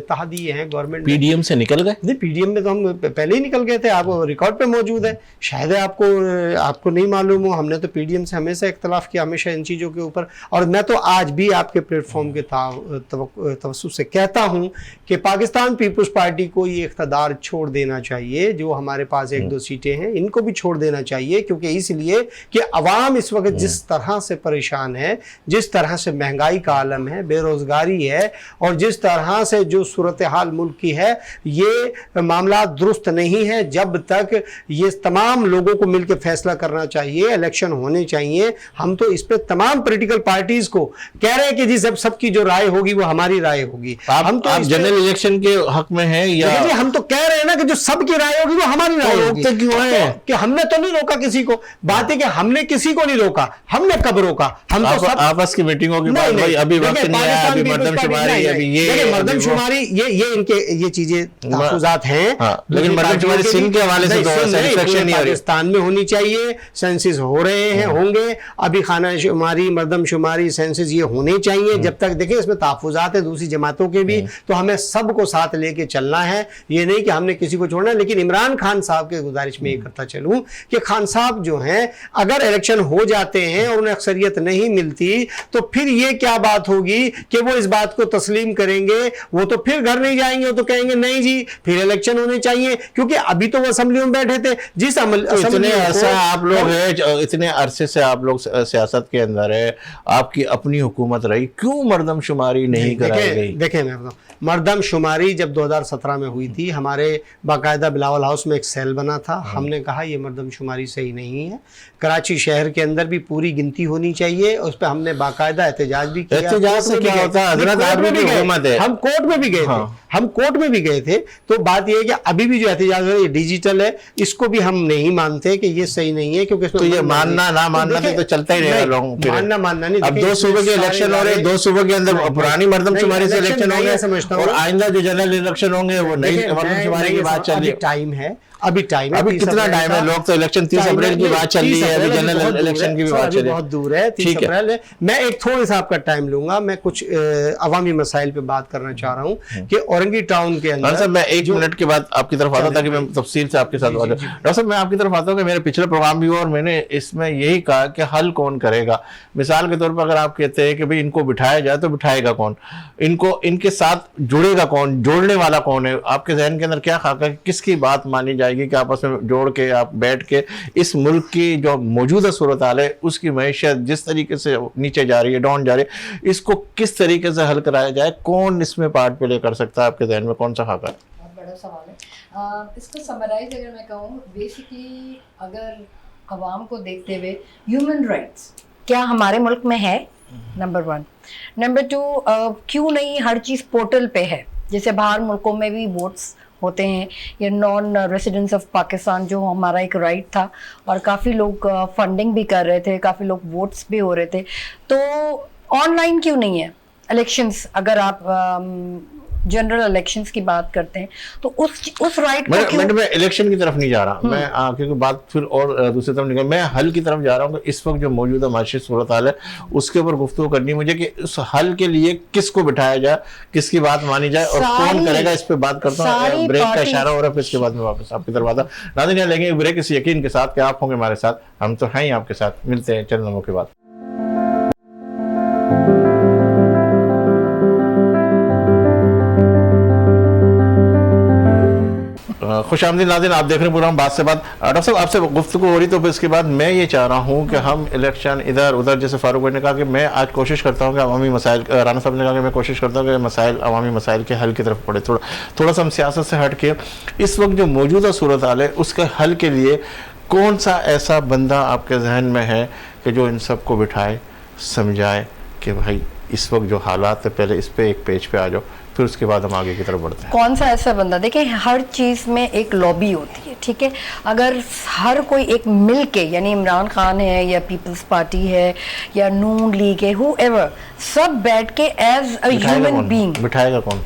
तहदी हैं गवर्नमेंट। PDM से निकल गए? नहीं, PDM में तो हम पहले ही निकल गए थे, आप रिकॉर्ड पे मौजूद है, शायद आपको नहीं मालूम हो, हमने तो PDM से हमेशा इख्तलाफ किया, हमेशा इन चीज़ों के ऊपर, और मैं तो आज भी आपके प्लेटफॉर्म के तवज्जुह से कहता हूँ कि पाकिस्तान पीपुल्स पार्टी को ये इख्तदार छोड़ देना चाहिए, जो हमारे पास 1-2 सीटें हैं इनको भी छोड़ देना चाहिए, क्योंकि इसलिए कि अवाम इस वक्त जिस तरह से परेशान है, जिस तरह से महंगाई का आलम है, बेरोजगारी है, और जिस तरह से जो सूरत हाल मुल्क की है, ये मामला दुरुस्त नहीं है। जब तक ये तमाम लोगों को मिलकर फैसला करना चाहिए, इलेक्शन होने चाहिए। हम तो इस पे तमाम पॉलिटिकल पार्टीज को कह रहे हैं कि जी सबकी जो राय होगी वो हमारी राय होगी। हम तो जनरल इलेक्शन के हक में हैं या? हम तो कह रहे हैं ना कि जो सबकी राय होगी वो हमारी राय होगी। तो क्यों है कि हमने तो नहीं रोका किसी को, बात है कि हमने किसी को नहीं रोका, हमने कब रोका? हम तो सब आपस की मीटिंग होगी, भाई अभी वक्त नहीं आया, अभी मर्दमशुमारी, अभी ये मर्दमशुमारी, ये इनके ये चीजें तहफुजात हैं, लेकिन मर्दमशुमारी सिंह के हवाले से सेटिस्फेक्शन नहीं आ रही। पाकिस्तान में होनी चाहिए, सेंसस हो रहे हैं, होंगे, अभी खानाशुमारी, मर्दमशुमारी, सेंसस ये होने चाहिए। जब तक देखिए इसमें तहफुजात है दूसरी जमातों के भी, तो हमें सबको साथ लेके चलना है, ये नहीं कि हमने किसी को छोड़ना। लेकिन इमरान खान साहब के गुजारिश में ये करता चलूं कि खान साहब जो हैं, अगर इलेक्शन हो जाते हैं और उन्हें अक्सरियत नहीं मिलती, तो फिर ये क्या बात होगी कि वो इस बात को तस्लीम करेंगे? वो तो फिर घर नहीं जाएंगे, वो तो कहेंगे नहीं जी फिर इलेक्शन होने चाहिए, क्योंकि अभी तो वो असेंबली में बैठे थे। जिस इतने अरसा आप लोग हैं, इतने अरसे से आप लोग सियासत के अंदर है, आपकी अपनी हुकूमत रही, क्यों मर्दमशुमारी नहीं कराई गई? देखें, मैं बताऊं, मर्दमशुमारी जब 2017 में हुई थी, हमारे बाकायदा बिलावल हाउस में एक सेल बना था, हमने कहा ये मर्दमशुमारी सही नहीं है, कराची शहर के अंदर भी पूरी गिनती होनी चाहिए। उस पर हमने बाकायदा एहतजाज भी किया। एहतजाज से क्या होता है हजरत, आदमी की हुकूमत है। हम कोर्ट में भी गए थे, हम कोर्ट में भी गए थे। तो बात यह है कि अभी भी जो एहतजाज है ये डिजिटल है, इसको भी हम नहीं मानते कि ये सही नहीं है, क्योंकि तो ये मानना ना मानना तो चलता ही रहेगा लोगों को। मानना नहीं। अब 2 सूबे के इलेक्शन हो रहे, 2 सूबे के अंदर पुरानी मर्दमशुमारी से इलेक्शन होंगे और आइंदा जो जनरल इलेक्शन होंगे वो नई मर्दमशुमारी की बात चल रही है। टाइम है, अभी टाइम है, अभी कितना टाइम है? लोग तो इलेक्शन 30 अप्रैल की बात चल रही है, अभी जनरल इलेक्शन की भी बात चल रही है, बहुत दूर है, 30 अप्रैल है। मैं एक थोड़ा सा आपका टाइम लूंगा, मैं कुछ अवामी मसाइल पे बात करना चाह रहा हूँ कि औरंगी टाउन के अंदर। सर मैं 1 मिनट के बाद आपकी तरफ आता हूं ताकि मैं तफसील से आपके साथ बात करूं। डॉक्टर साहब मैं आपकी तरफ आता हूं कि मेरे पिछले प्रोग्राम भी हुआ और मैंने इसमें यही कहा कि हल कौन करेगा। मिसाल के तौर पर अगर आप कहते हैं कि भाई इनको बिठाया जाए तो बिठाएगा कौन, इनको इनके साथ जुड़ेगा कौन, जोड़ने वाला कौन है? आपके जहन के अंदर क्या खाका है, किसकी बात मानी जाएगी कि आपस में जोड़ के आप बैठ के इस मुल्क की जो मौजूदा सूरत हाल है, उसकी मैशत जिस तरीके से नीचे जा रही है, डाउन जा रही है, इसको किस तरीके से हल कराया जाए? कौन इसमें पार्ट प्ले कर सकता है? आपके जहन में कौन सा खाका है? बहुत बड़ा सवाल है। इसको समराइज अगर मैं कहूँ, बेसिकली अगर عوام کو دیکھتے ہوئے ہیومن رائٹس کیا ہمارے ملک میں ہے؟ نمبر 1. نمبر 2, کیوں نہیں ہر چیز پورٹل پہ ہے؟ جیسے باہر ملکوں میں بھی ووٹس ہوتے ہیں یا نان ریزیڈنٹس آف پاکستان جو ہمارا ایک رائٹ تھا اور کافی لوگ فنڈنگ بھی کر رہے تھے, کافی لوگ ووٹس بھی ہو رہے تھے, تو آن لائن کیوں نہیں ہے الیکشنز؟ اگر آپ جنرل الیکشنز کی بات کرتے ہیں تو اس رائٹ کو کیوں؟ میں الیکشن کی طرف نہیں جا رہا, میں کیونکہ بات پھر اور دوسری طرف نہیں, میں حل کی طرف جا رہا ہوں کہ اس وقت جو موجودہ معاشی صورتحال ہے اس کے اوپر گفتگو کرنی مجھے کہ اس حل کے لیے کس کو بٹھایا جائے, کس کی بات مانی جائے اور کون کرے گا, اس پہ بات کرتا ہوں. بریک کا اشارہ ہو رہا ہے, پھر اس کے بعد میں واپس آپ کی طرف آتا. ناظرین یہاں لیں گے بریک اس یقین کے ساتھ کہ آپ ہوں گے ہمارے ساتھ, ہم تو ہیں ہی آپ کے ساتھ. ملتے ہیں چند لمحوں کے بعد. خوش آمدید ناظرین, آپ دیکھ رہے ہیں پروگرام بات سے بات. ڈاکٹر صاحب آپ سے گفتگو ہو رہی تو پھر اس کے بعد میں یہ چاہ رہا ہوں کہ ہم الیکشن ادھر ادھر, جیسے فاروق بھائی نے کہا کہ میں آج کوشش کرتا ہوں کہ عوامی مسائل, رانا صاحب نے کہا کہ میں کوشش کرتا ہوں کہ مسائل عوامی مسائل کے حل کی طرف پڑھے, تھوڑا سا ہم سیاست سے ہٹ کے اس وقت جو موجودہ صورتحال ہے اس کے حل کے لیے کون سا ایسا بندہ آپ کے ذہن میں ہے کہ جو ان سب کو بٹھائے, سمجھائے کہ بھائی اس وقت جو حالات ہے پہلے اس پہ ایک پیج پہ آ جاؤ, پھر اس کے بعد ہم آگے کی طرف بڑھتے ہیں. کون سا ایسا بندہ؟ دیکھیں ہر چیز میں ایک لابی ہوتی ہے, ٹھیک ہے. اگر ہر کوئی ایک مل کے, یعنی عمران خان ہے یا پیپلز پارٹی ہے یا نون لیگ ہے, ہو ایور, سب بیٹھ کے ایز اے ہیومن بینگ. بٹھائے گا کون؟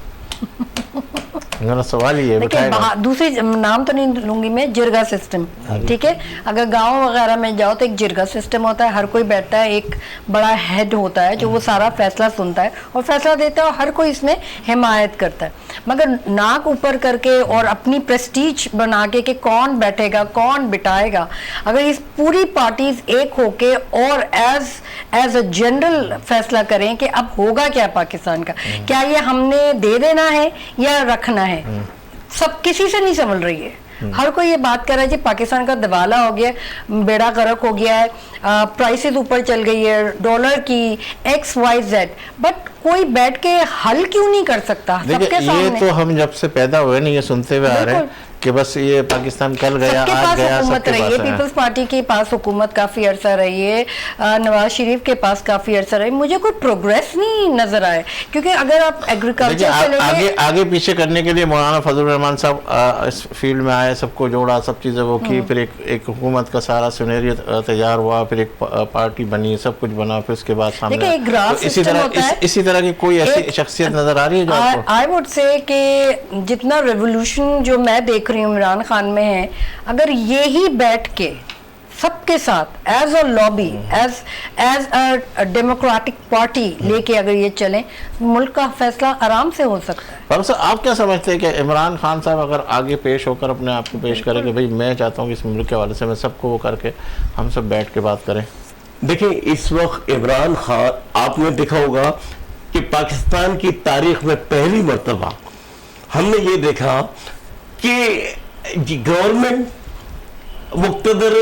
میرا سوال یہ ہے. دوسری نام تو نہیں لوں گی میں, جرگا سسٹم, ٹھیک ہے. اگر گاؤں وغیرہ میں جاؤ تو ایک جرگا سسٹم ہوتا ہے, ہر کوئی بیٹھتا ہے, ایک بڑا ہیڈ ہوتا ہے جو وہ سارا فیصلہ سنتا ہے اور فیصلہ دیتا ہے, اور ہر کوئی اس میں حمایت کرتا ہے. مگر ناک اوپر کر کے اور اپنی پریسٹیج بنا کے کہ کون بیٹھے گا کون بٹھائے گا, اگر اس پوری پارٹیز ایک ہو کے اور ایز اے جنرل فیصلہ کریں کہ اب ہوگا کیا پاکستان کا, کیا یہ ہم نے دے دینا ہے یا رکھنا ہے, سب کسی سے نہیں سنبھل رہی ہے. ہر کوئی یہ بات کر رہا ہے جی پاکستان کا دیوالا ہو گیا, بیڑا غرق ہو گیا ہے, پرائسز اوپر چل گئی ہے ڈالر کی, XYZ, بٹ کوئی بیٹھ کے حل کیوں نہیں کر سکتا سب کے سامنے؟ یہ تو ہم جب سے پیدا ہوئے نہیں یہ سنتے ہوئے آ رہے ہیں کہ بس یہ پاکستان کل گیا آج گیا, سب کے پاس ہے. پیپلز پارٹی کے پاس حکومت کافی عرصہ رہی ہے, نواز شریف کے پاس کافی عرصہ رہی, مجھے کوئی پروگریس نہیں نظر آئے. کیونکہ اگر آپ ایگریکلچر سے لے آگے پیچھے کرنے کے لیے مولانا فضل الرحمان صاحب اس فیلڈ میں آئے, سب کو جوڑا, سب چیزیں وہ کی, پھر ایک حکومت کا سارا سینیریو تیار ہوا, پھر ایک پارٹی بنی, سب کچھ بنا, پھر اس کے بعد سامنے اسی طرح کی کوئی ایسی شخصیت نظر آ رہی ہے جو آپ کو؟ آئی وڈ سے کہ جتنا ریولوشن جو میں دیکھ رہی ہوں عمران خان میں ہے, اگر یہی بیٹھ کے سب کے ساتھ as a lobby, as a democratic party لے کے اگر یہ چلیں, ملک کا فیصلہ آرام سے ہو سکتا ہے. پر آپ کیا سمجھتے ہیں کہ عمران خان صاحب اگر آگے پیش ہو کر اپنے آپ کو پیش کریں کہ بھئی میں چاہتا ہوں کہ اس ملک کے حوالے سے میں سب کو وہ کر کے ہم سب بیٹھ کے بات کریں؟ دیکھیں اس وقت عمران خان, آپ نے دیکھا ہوگا کہ پاکستان کی تاریخ میں پہلی مرتبہ ہم نے یہ دیکھا کہ گورنمنٹ, مقتدر,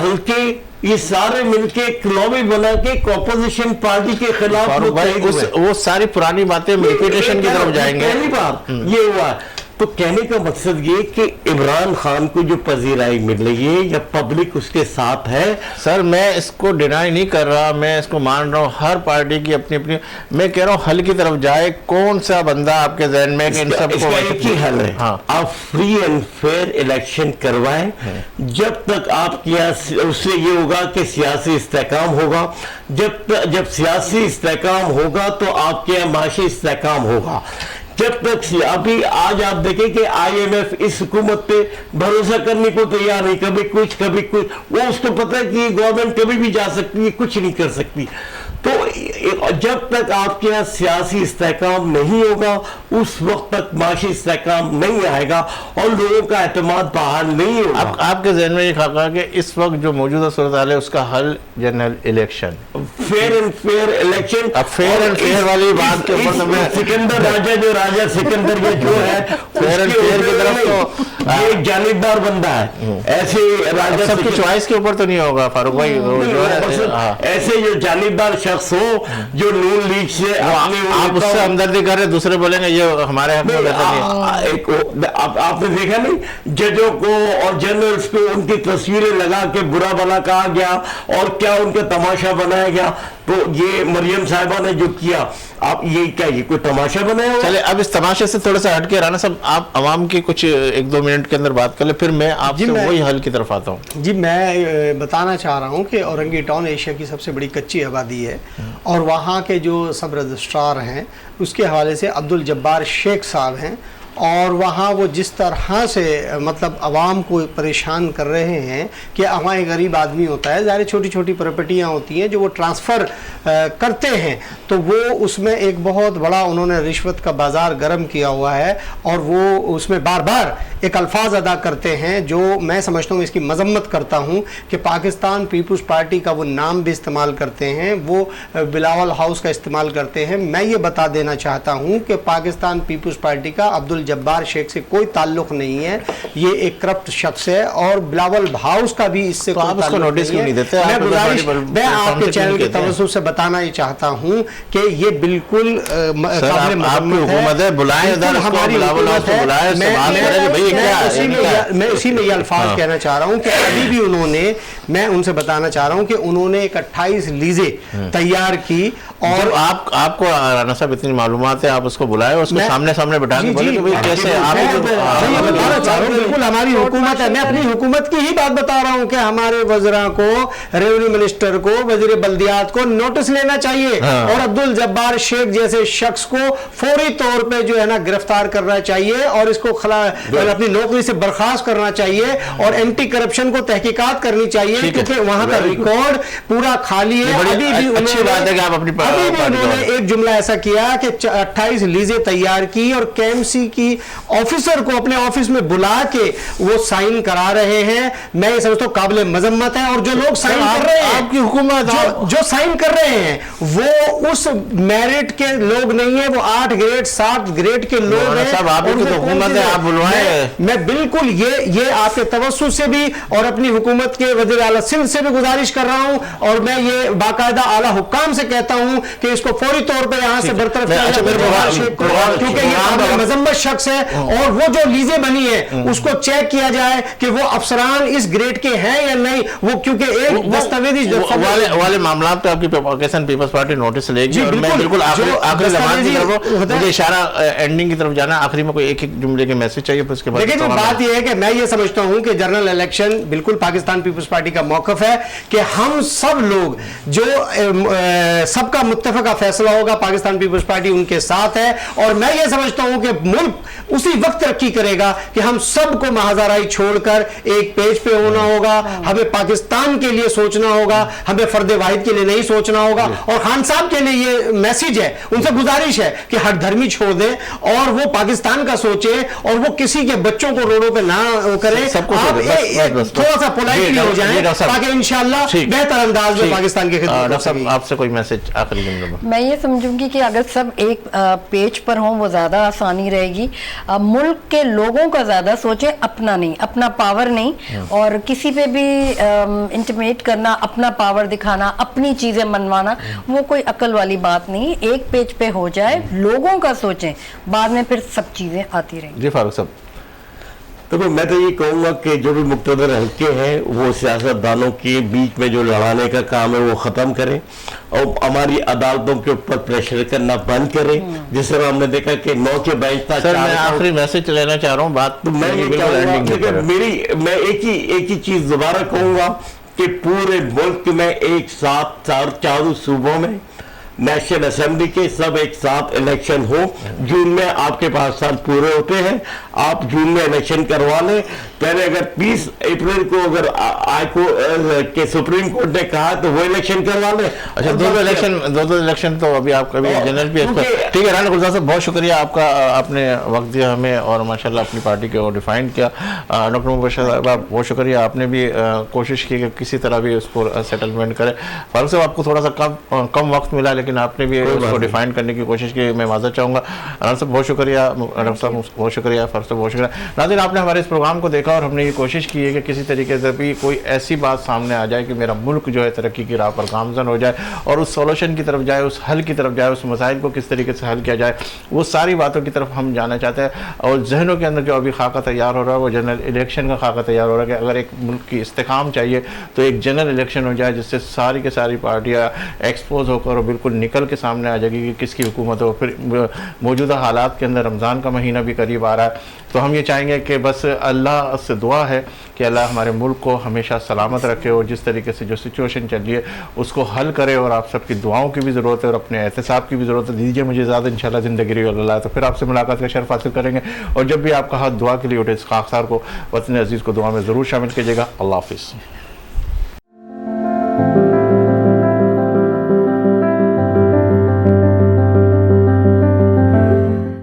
حلقے, یہ سارے مل کے ایک لابی بنا کے ایک اپوزیشن پارٹی کے خلاف وہ ساری پرانی باتیں ریپیٹیشن کی طرف جائیں گے. پہلی بار یہ ہوا. تو کہنے کا مقصد یہ کہ عمران خان کو جو پذیرائی مل رہی ہے یا پبلک اس کے ساتھ ہے. سر میں اس کو ڈینائی نہیں کر رہا, میں اس کو مان رہا ہوں, ہر پارٹی کی اپنی اپنی, میں کہہ رہا ہوں حل کی طرف جائے. کون سا بندہ آپ کے ذہن میں کہ ان سب کو ایک ہی حل ہے, آپ فری اینڈ فیئر الیکشن کروائیں. جب تک آپ کے یہاں اس سے یہ ہوگا کہ سیاسی استحکام ہوگا, جب سیاسی استحکام ہوگا تو آپ کے یہاں معاشی استحکام ہوگا. جب تک ابھی آج آپ دیکھیں کہ IMF اس حکومت پہ بھروسہ کرنے کو تیار نہیں, کبھی کچھ, وہ اس کو پتہ ہے کہ یہ گورنمنٹ کبھی بھی جا سکتی ہے, کچھ نہیں کر سکتی. تو جب تک آپ کے یہاں سیاسی استحکام نہیں ہوگا اس وقت تک معاشی استحکام نہیں آئے گا اور لوگوں کا اعتماد بحال نہیں ہوگا. آپ کے ذہن میں یہ خاکہ کہ اس وقت جو موجودہ صورتحال ہے اس کا حل general election, fair and fair election. اب فیئر اینڈ فیئر والی بات کے اوپر تو میں سکندر راجہ جو راجہ سکندر یہ جو ہے فیئر اینڈ فیئر کی طرف تو ایک جانبدار بندہ ہے. ایسے راجہ سب کی چوائس کے اوپر تو نہیں ہوگا فاروق بھائی, ایسے جو جانبدار شخص ہو जो नून लीग से आप उससे हमदर्दी कर रहे, दूसरे बोलेंगे ये हमारे हक में बेहतर नहीं है। आपने देखा नहीं, जजों को और जनरल्स को उनकी तस्वीरें लगा के बुरा भला कहा गया और क्या उनका तमाशा बनाया गया। तो ये मरियम साहिबा ने जो किया, आप ये क्या, ये कोई तमाशा बनाया हुआ? चले अब इस तमाशे से थोड़ा सा हटके राना साहब, आप अवाम की कुछ 1-2 मिनट के अंदर बात कर ले, फिर मैं आपसे वही हल की तरफ आता हूँ। जी, मैं बताना चाह रहा हूँ कि औरंगी टाउन एशिया की सबसे बड़ी कच्ची आबादी है और वहाँ के जो सब रजिस्ट्रार हैं उसके हवाले से अब्दुल जब्बार शेख साहब हैं, और वहाँ वो जिस तरह से मतलब आवाम को परेशान कर रहे हैं कि हमारे गरीब आदमी होता है, ज़ाहिर छोटी छोटी प्रॉपर्टियाँ होती हैं जो वो ट्रांसफ़र करते हैं, तो वो उसमें एक बहुत बड़ा उन्होंने रिश्वत का बाज़ार गर्म किया हुआ है और वो उसमें बार बार एक अल्फाज अदा करते हैं जो मैं समझता हूँ, इसकी मजम्मत करता हूँ कि पाकिस्तान पीपल्स पार्टी का वो नाम भी इस्तेमाल करते हैं, वो बिलावल हाउस का इस्तेमाल करते हैं। मैं ये बता देना चाहता हूँ कि पाकिस्तान पीपल्स पार्टी का अब्दुल जब्बार शेख से कोई ताल्लुक नहीं है, ये एक करप्ट शख्स है और बिलावल हाउस का भी इससे तो आप उसको नोटिस क्यों नहीं देते? मैं आपके चैनल के तवज्जो से बताना ही चाहता हूँ कि ये बिल्कुल आपकी हुकूमत है, बुलाएं इधर, हमारी हुकूमत है। मैं उसी में ये अल्फाज कहना चाह रहा हूँ कि अभी भी उन्होंने, मैं उनसे बताना चाह रहा हूँ कि उन्होंने एक 28 लीजें तैयार की और आपको राना साहब इतनी मालूमात है, आप उसको बुलाए, उसको सामने सामने बैठा के बोले कि भाई कैसे आप बताना चाह रहा हूँ, बिल्कुल हमारी हुकूमत है, मैं अपनी हुकूमत की ही बात बता रहा हूँ कि हमारे वज़रा को, रेवेन्यू मिनिस्टर को, वज़ीर बल्दियात को नोटिस लेना चाहिए और अब्दुल जब्बार शेख जैसे शख्स को फौरी तौर पे जो है ना गिरफ्तार करना चाहिए और इसको अपनी नौकरी से बर्खास्त करना चाहिए और एंटी करप्शन को तहकीकात करनी चाहिए, क्योंकि वहां का रिकॉर्ड पूरा खाली है। अभी भी उन्होंने एक जुमला ऐसा किया कि 28 लीजें तैयार की और केएमसी की ऑफिसर को अपने ऑफिस में बुला के वो साइन करा रहे हैं। मैं ये समझता हूँ काबिल मजम्मत है और जो लोग साइन कर रहे हैं, आपकी हुकूमत जो साइन कर रहे हैं वो उस मेरिट के लोग नहीं है, वो 8 ग्रेड 7 ग्रेड के लोग हैं। हुकूमत है, आप बुलवाएं। मैं बिल्कुल ये आपके तवज्जुह से भी और अपनी हुकूमत के वज़ीर आला सिंध से भी गुजारिश कर रहा हूं और मैं ये बाकायदा आला हुक्काम से कहता हूं कि इसको फौरी तौर पे यहां से बरतरफ किया जाए, क्योंकि ये काबिल मजम्मत शख्स है और वो जो लीजें बनी है उसको चेक किया जाए कि वो अफसरान इस ग्रेड के हैं या नहीं, वो क्योंकि एक दस्तावेजी वाले मामला पे आपकी पाकिस्तान पीपल्स पार्टी नोटिस लेगी और मैं बिल्कुल आखिरी ज़बान की तरफ मुझे इशारा एंडिंग की तरफ जाना, आखिरी में कोई एक जुमले के मैसेज चाहिए फिर उसके बाद। लेकिन बात यह है कि मैं ये समझता हूं कि जनरल इलेक्शन बिल्कुल पाकिस्तान पीपल्स पार्टी का मौक़िफ़ है कि हम सब लोग जो सबका मुत्तफ़क़ा फैसला होगा, पाकिस्तान पीपल्स पार्टी उनके साथ है और मैं ये समझता हूं कि मुल्क उसी वक्त तरक्की करेगा कि हम सबको महाज़ाराई छोड़कर एक पेज पे होना होगा, हमें पाकिस्तान के लिए सोचना होगा, हमें फर्द वाहिद के लिए नहीं सोचना होगा। और खान साहब के लिए ये मैसेज है, उनसे गुजारिश है कि हर धर्मी छोड़ दें और वो पाकिस्तान का सोचे और वो किसी के बच्चों को रोडों पे ना करे, थोड़ा सा पोलाइटली हो जाए ताकि इंशाल्लाह बेहतर अंदाज में पाकिस्तान के खिदमत। आपसे कोई मैसेज आखिरी जुमले में? मैं ये समझूंगी कि अगर सब एक पेज पर हों वो ज़्यादा आसानी रहेगी। मुल्क के लोगों का ज़्यादा सोचे, अपना नहीं, अपना पावर नहीं, और किसी पे भी इंटिमेट करना, अपना पावर दिखाना, अपनी चीज़ें मनवाना, वो कोई अकल वाली बात नहीं। एक पेज पे हो जाए, लोगों का सोचें, बाद में फिर सब चीज़ें आती रहेंगी। जी फारूक साहब। तो मैं तो ये कहूँगा कि जो भी मुक़्तदर हल्के हैं वो सियासतदानों के बीच में जो लड़ाने का काम है वो ख़त्म करें और हमारी अदालतों के ऊपर प्रेशर करना बंद करें। जिस तरह हमने देखा कि 9 के बेंच था। सर मैं आखिरी मैसेज लेना चाह रहा हूँ, बात तो मैं ये कहूँगा, मैं एक ही चीज़ दोबारा कहूँगा कि पूरे मुल्क में एक साथ चारों सूबों में नेशनल असेंबली के सब एक साथ इलेक्शन हो। जून में आपके 5 साल पूरे होते हैं, आप जून में इलेक्शन करवा लें। पहले अगर 20 अप्रैल को अगर के सुप्रीम कोर्ट ने कहा तो वो इलेक्शन करवा लें। अच्छा, दो इलेक्शन तो अभी आप कभी जनरल भी ठीक है। राना गुलजार साहब बहुत शुक्रिया आपका, आपने वक्त दिया हमें और माशाल्लाह अपनी पार्टी को डिफाइन किया। डॉक्टर मुबशर साहब बहुत शुक्रिया, आपने भी कोशिश की कि किसी तरह भी उसको सेटलमेंट करें। फारूक साहब आपको थोड़ा सा कम वक्त मिला, लेकिन لیکن آپ نے بھی اس کو ڈیفائن کرنے کی کوشش کی، میں معذرت چاہوں گا۔ انور صاحب بہت شکریہ، انور صاحب بہت شکریہ، فرض صاحب بہت شکریہ۔ ناظرین آپ نے ہمارے اس پروگرام کو دیکھا اور ہم نے یہ کوشش کی ہے کہ کسی طریقے سے بھی کوئی ایسی بات سامنے آ جائے کہ میرا ملک جو ہے ترقی کی راہ پر گامزن ہو جائے اور اس سولوشن کی طرف جائے، اس حل کی طرف جائے، اس مسائل کو کس طریقے سے حل کیا جائے، وہ ساری باتوں کی طرف ہم جانا چاہتے ہیں۔ اور ذہنوں کے اندر جو ابھی خاکہ تیار ہو رہا ہے وہ جنرل الیکشن کا خاکہ تیار ہو رہا ہے کہ اگر ایک ملک کی استحکام چاہیے تو ایک جنرل الیکشن ہو جائے جس سے ساری کے ساری پارٹیاں ایکسپوز ہو کر اور بالکل نکل کے سامنے آ جائے گی کہ کس کی حکومت ہو۔ پھر موجودہ حالات کے اندر رمضان کا مہینہ بھی قریب آ رہا ہے، تو ہم یہ چاہیں گے کہ بس اللہ سے دعا ہے کہ اللہ ہمارے ملک کو ہمیشہ سلامت رکھے اور جس طریقے سے جو سچویشن چل رہی ہے اس کو حل کرے، اور آپ سب کی دعاؤں کی بھی ضرورت ہے اور اپنے احتساب کی بھی ضرورت ہے۔ دیجیے مجھے زیادہ انشاءاللہ زندگی رہی اللہ تو پھر آپ سے ملاقات کا شرف حاصل کریں گے، اور جب بھی آپ کا ہاتھ دعا کے لیے اٹھے اس خاکسار کو، وطن عزیز کو دعا میں ضرور شامل کیجیے گا۔ اللہ حافظ۔